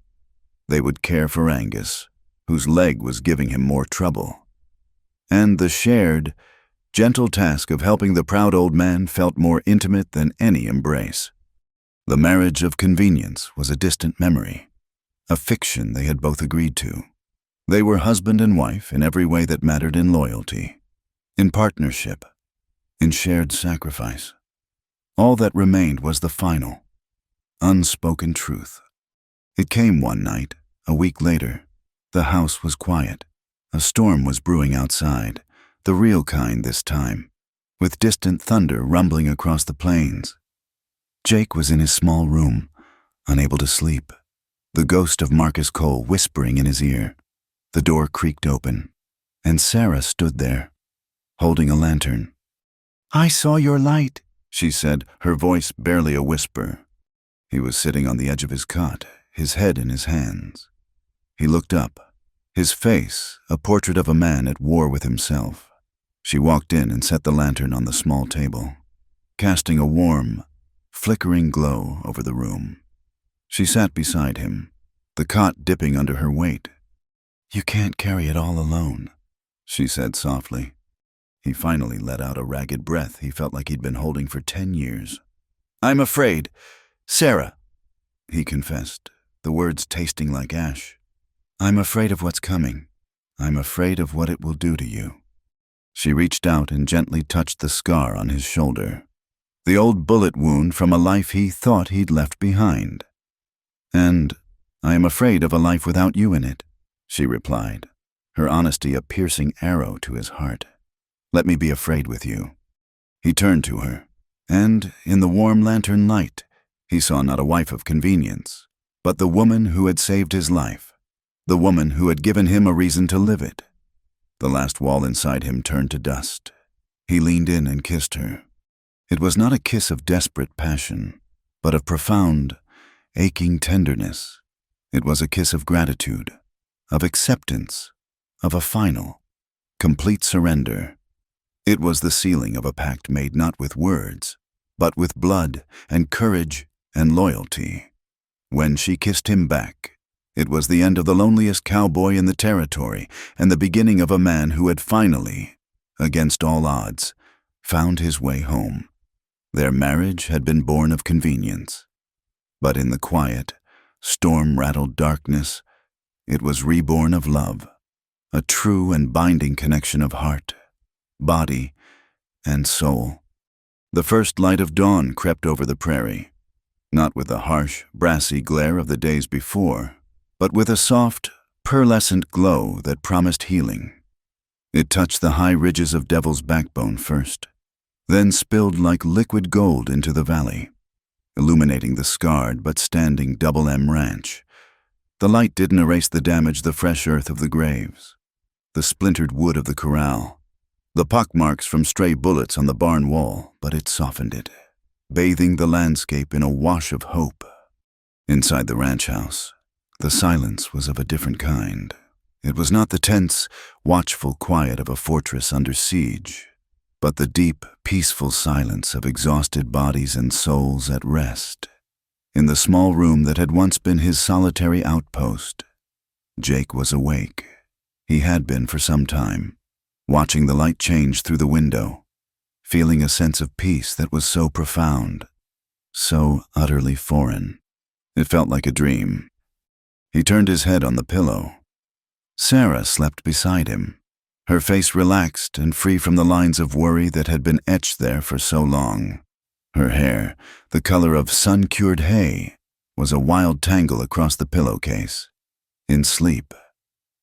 They would care for Angus, whose leg was giving him more trouble. And the shared, gentle task of helping the proud old man felt more intimate than any embrace. The marriage of convenience was a distant memory, a fiction they had both agreed to. They were husband and wife in every way that mattered in loyalty, in partnership, in shared sacrifice. All that remained was the final, unspoken truth. It came one night, a week later. The house was quiet. A storm was brewing outside, the real kind this time, with distant thunder rumbling across the plains. Jake was in his small room, unable to sleep, the ghost of Marcus Cole whispering in his ear. The door creaked open, and Sarah stood there, holding a lantern. "I saw your light," she said, her voice barely a whisper. He was sitting on the edge of his cot, his head in his hands. He looked up, his face a portrait of a man at war with himself. She walked in and set the lantern on the small table, casting a warm, flickering glow over the room. She sat beside him, the cot dipping under her weight. "You can't carry it all alone," she said softly. He finally let out a ragged breath he felt like he'd been holding for 10 years. "I'm afraid, Sarah," he confessed, the words tasting like ash. "I'm afraid of what's coming. I'm afraid of what it will do to you." She reached out and gently touched the scar on his shoulder, the old bullet wound from a life he thought he'd left behind. "And I am afraid of a life without you in it," she replied, her honesty a piercing arrow to his heart. "Let me be afraid with you." He turned to her, and in the warm lantern light, he saw not a wife of convenience, but the woman who had saved his life, the woman who had given him a reason to live it. The last wall inside him turned to dust. He leaned in and kissed her. It was not a kiss of desperate passion, but of profound, aching tenderness. It was a kiss of gratitude, of acceptance, of a final, complete surrender. It was the sealing of a pact made not with words, but with blood and courage and loyalty. When she kissed him back, it was the end of the loneliest cowboy in the territory and the beginning of a man who had finally, against all odds, found his way home. Their marriage had been born of convenience. But in the quiet, storm-rattled darkness, it was reborn of love, a true and binding connection of heart, body, and soul. The first light of dawn crept over the prairie, not with the harsh, brassy glare of the days before, but with a soft, pearlescent glow that promised healing. It touched the high ridges of Devil's Backbone first, then spilled like liquid gold into the valley, illuminating the scarred but standing Double M Ranch. The light didn't erase the damage, the fresh earth of the graves, the splintered wood of the corral, the pockmarks from stray bullets on the barn wall, but it softened it, bathing the landscape in a wash of hope. Inside the ranch house, the silence was of a different kind. It was not the tense, watchful quiet of a fortress under siege, but the deep, peaceful silence of exhausted bodies and souls at rest. In the small room that had once been his solitary outpost, Jake was awake. He had been for some time, watching the light change through the window, feeling a sense of peace that was so profound, so utterly foreign. It felt like a dream. He turned his head on the pillow. Sarah slept beside him, her face relaxed and free from the lines of worry that had been etched there for so long. Her hair, the color of sun-cured hay, was a wild tangle across the pillowcase. In sleep,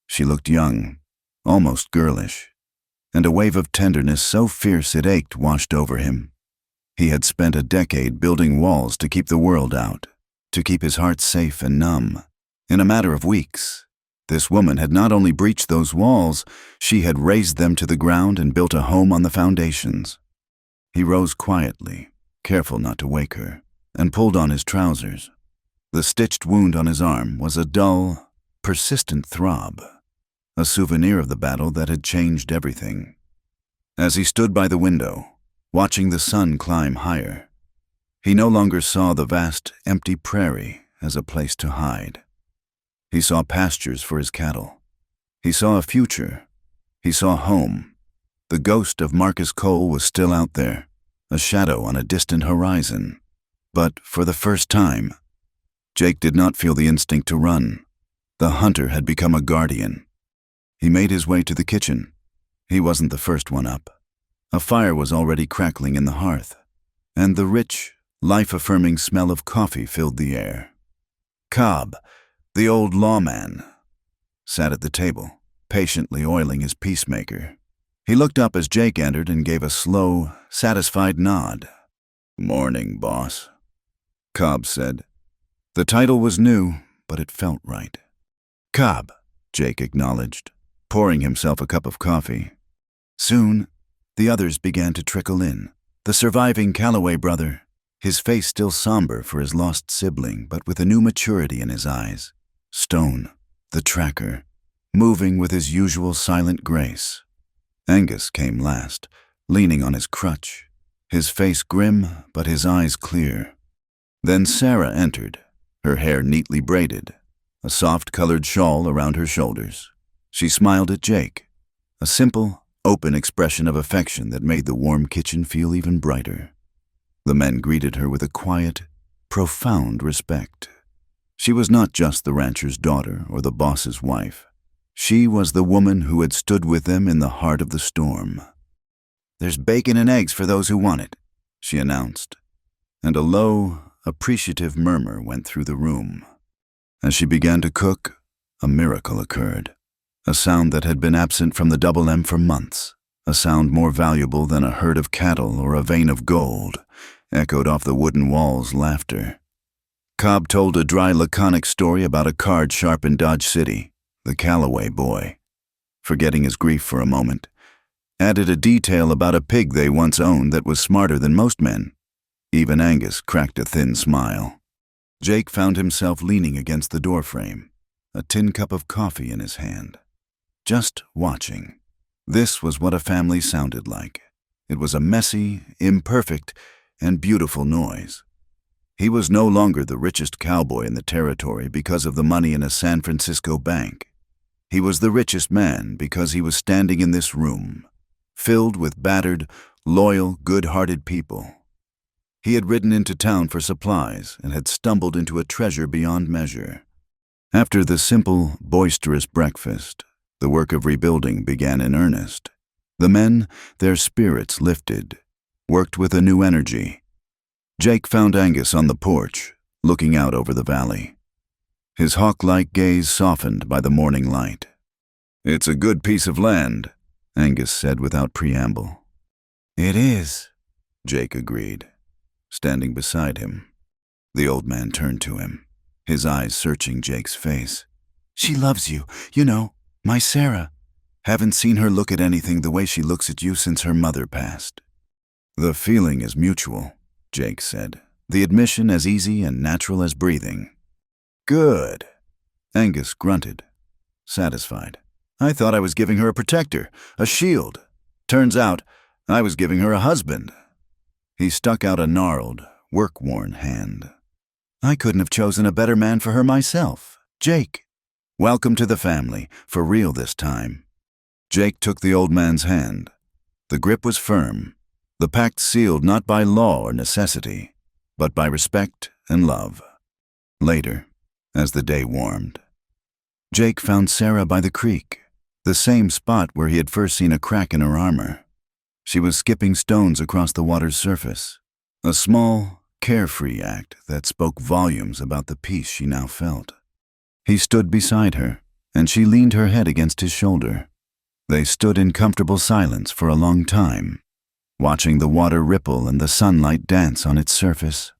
she looked young, almost girlish, and a wave of tenderness so fierce it ached washed over him. He had spent a decade building walls to keep the world out, to keep his heart safe and numb. In a matter of weeks, this woman had not only breached those walls, she had razed them to the ground and built a home on the foundations. He rose quietly, careful not to wake her, and pulled on his trousers. The stitched wound on his arm was a dull, persistent throb, a souvenir of the battle that had changed everything. As he stood by the window, watching the sun climb higher, he no longer saw the vast, empty prairie as a place to hide. He saw pastures for his cattle. He saw a future. He saw home. The ghost of Marcus Cole was still out there, a shadow on a distant horizon. But for the first time, Jake did not feel the instinct to run. The hunter had become a guardian. He made his way to the kitchen. He wasn't the first one up. A fire was already crackling in the hearth, and the rich, life-affirming smell of coffee filled the air. Cobb, the old lawman, sat at the table, patiently oiling his peacemaker. He looked up as Jake entered and gave a slow, satisfied nod. "Morning, boss," Cobb said. The title was new, but it felt right. "Cobb," Jake acknowledged, pouring himself a cup of coffee. Soon, the others began to trickle in. The surviving Calloway brother, his face still somber for his lost sibling, but with a new maturity in his eyes. Stone, the tracker, moving with his usual silent grace. Angus came last, leaning on his crutch, his face grim but his eyes clear. Then Sarah entered, her hair neatly braided, a soft-colored shawl around her shoulders. She smiled at Jake, a simple, open expression of affection that made the warm kitchen feel even brighter. The men greeted her with a quiet, profound respect. She was not just the rancher's daughter or the boss's wife. She was the woman who had stood with them in the heart of the storm. "There's bacon and eggs for those who want it," she announced, and a low, appreciative murmur went through the room. As she began to cook, a miracle occurred. A sound that had been absent from the Double M for months, a sound more valuable than a herd of cattle or a vein of gold, echoed off the wooden walls' laughter. Cobb told a dry, laconic story about a card sharp in Dodge City, the Calloway boy. Forgetting his grief for a moment, added a detail about a pig they once owned that was smarter than most men. Even Angus cracked a thin smile. Jake found himself leaning against the doorframe, a tin cup of coffee in his hand, just watching. This was what a family sounded like. It was a messy, imperfect, and beautiful noise. He was no longer the richest cowboy in the territory because of the money in a San Francisco bank. He was the richest man because he was standing in this room, filled with battered, loyal, good-hearted people. He had ridden into town for supplies and had stumbled into a treasure beyond measure. After the simple, boisterous breakfast, the work of rebuilding began in earnest. The men, their spirits lifted, worked with a new energy. Jake found Angus on the porch, looking out over the valley. His hawk-like gaze softened by the morning light. "It's a good piece of land," Angus said without preamble. "It is," Jake agreed, standing beside him. The old man turned to him, his eyes searching Jake's face. "She loves you, you know, my Sarah. Haven't seen her look at anything the way she looks at you since her mother passed." "The feeling is mutual," Jake said, the admission as easy and natural as breathing. "Good." Angus grunted, satisfied. "I thought I was giving her a protector, a shield. Turns out, I was giving her a husband." He stuck out a gnarled, work-worn hand. "I couldn't have chosen a better man for her myself. Jake. Welcome to the family, for real this time." Jake took the old man's hand. The grip was firm, the pact sealed not by law or necessity, but by respect and love. Later, as the day warmed, Jake found Sarah by the creek, the same spot where he had first seen a crack in her armor. She was skipping stones across the water's surface, a small, carefree act that spoke volumes about the peace she now felt. He stood beside her, and she leaned her head against his shoulder. They stood in comfortable silence for a long time, watching the water ripple and the sunlight dance on its surface.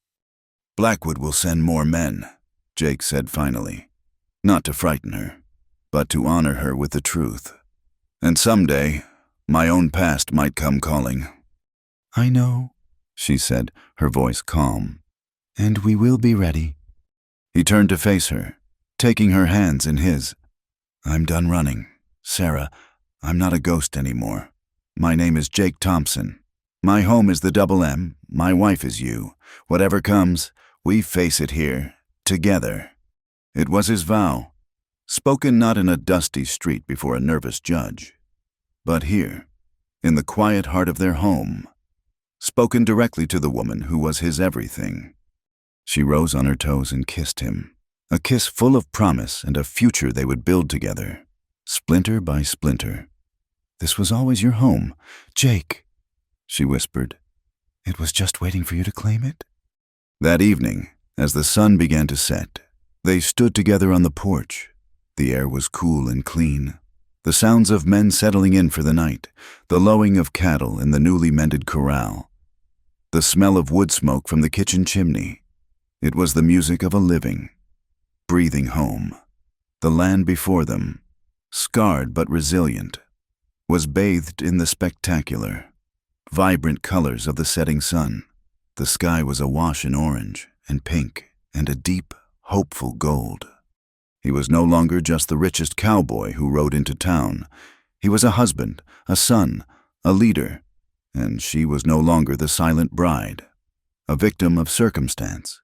"Blackwood will send more men," Jake said finally, not to frighten her, but to honor her with the truth. "And someday, my own past might come calling." "I know," she said, her voice calm, "and we will be ready." He turned to face her, taking her hands in his. "I'm done running. Sarah, I'm not a ghost anymore. My name is Jake Thompson. My home is the Double M. My wife is you. Whatever comes, we face it here, together." It was his vow, spoken not in a dusty street before a nervous judge, but here, in the quiet heart of their home, spoken directly to the woman who was his everything. She rose on her toes and kissed him, a kiss full of promise and a future they would build together, splinter by splinter. "This was always your home, Jake," she whispered. "It was just waiting for you to claim it." That evening, as the sun began to set, they stood together on the porch. The air was cool and clean. The sounds of men settling in for the night, the lowing of cattle in the newly mended corral, the smell of wood smoke from the kitchen chimney. It was the music of a living, breathing home. The land before them, scarred but resilient, was bathed in the spectacular, vibrant colors of the setting sun. The sky was awash in orange and pink and a deep, hopeful gold. He was no longer just the richest cowboy who rode into town. He was a husband, a son, a leader, and she was no longer the silent bride, a victim of circumstance.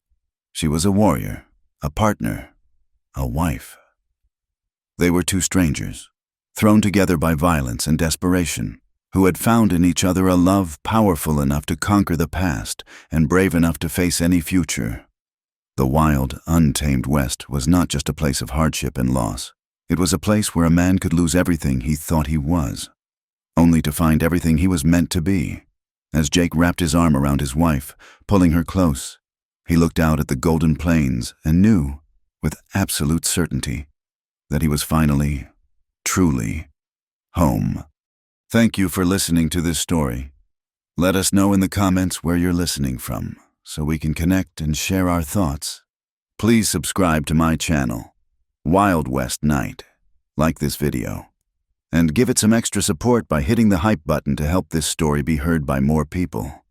She was a warrior, a partner, a wife. They were two strangers, thrown together by violence and desperation, who had found in each other a love powerful enough to conquer the past and brave enough to face any future. The wild, untamed West was not just a place of hardship and loss. It was a place where a man could lose everything he thought he was, only to find everything he was meant to be. As Jake wrapped his arm around his wife, pulling her close, he looked out at the golden plains and knew, with absolute certainty, that he was finally, truly, home. Thank you for listening to this story. Let us know in the comments where you're listening from, so we can connect and share our thoughts. Please subscribe to my channel, Wild West Night, like this video, and give it some extra support by hitting the hype button to help this story be heard by more people.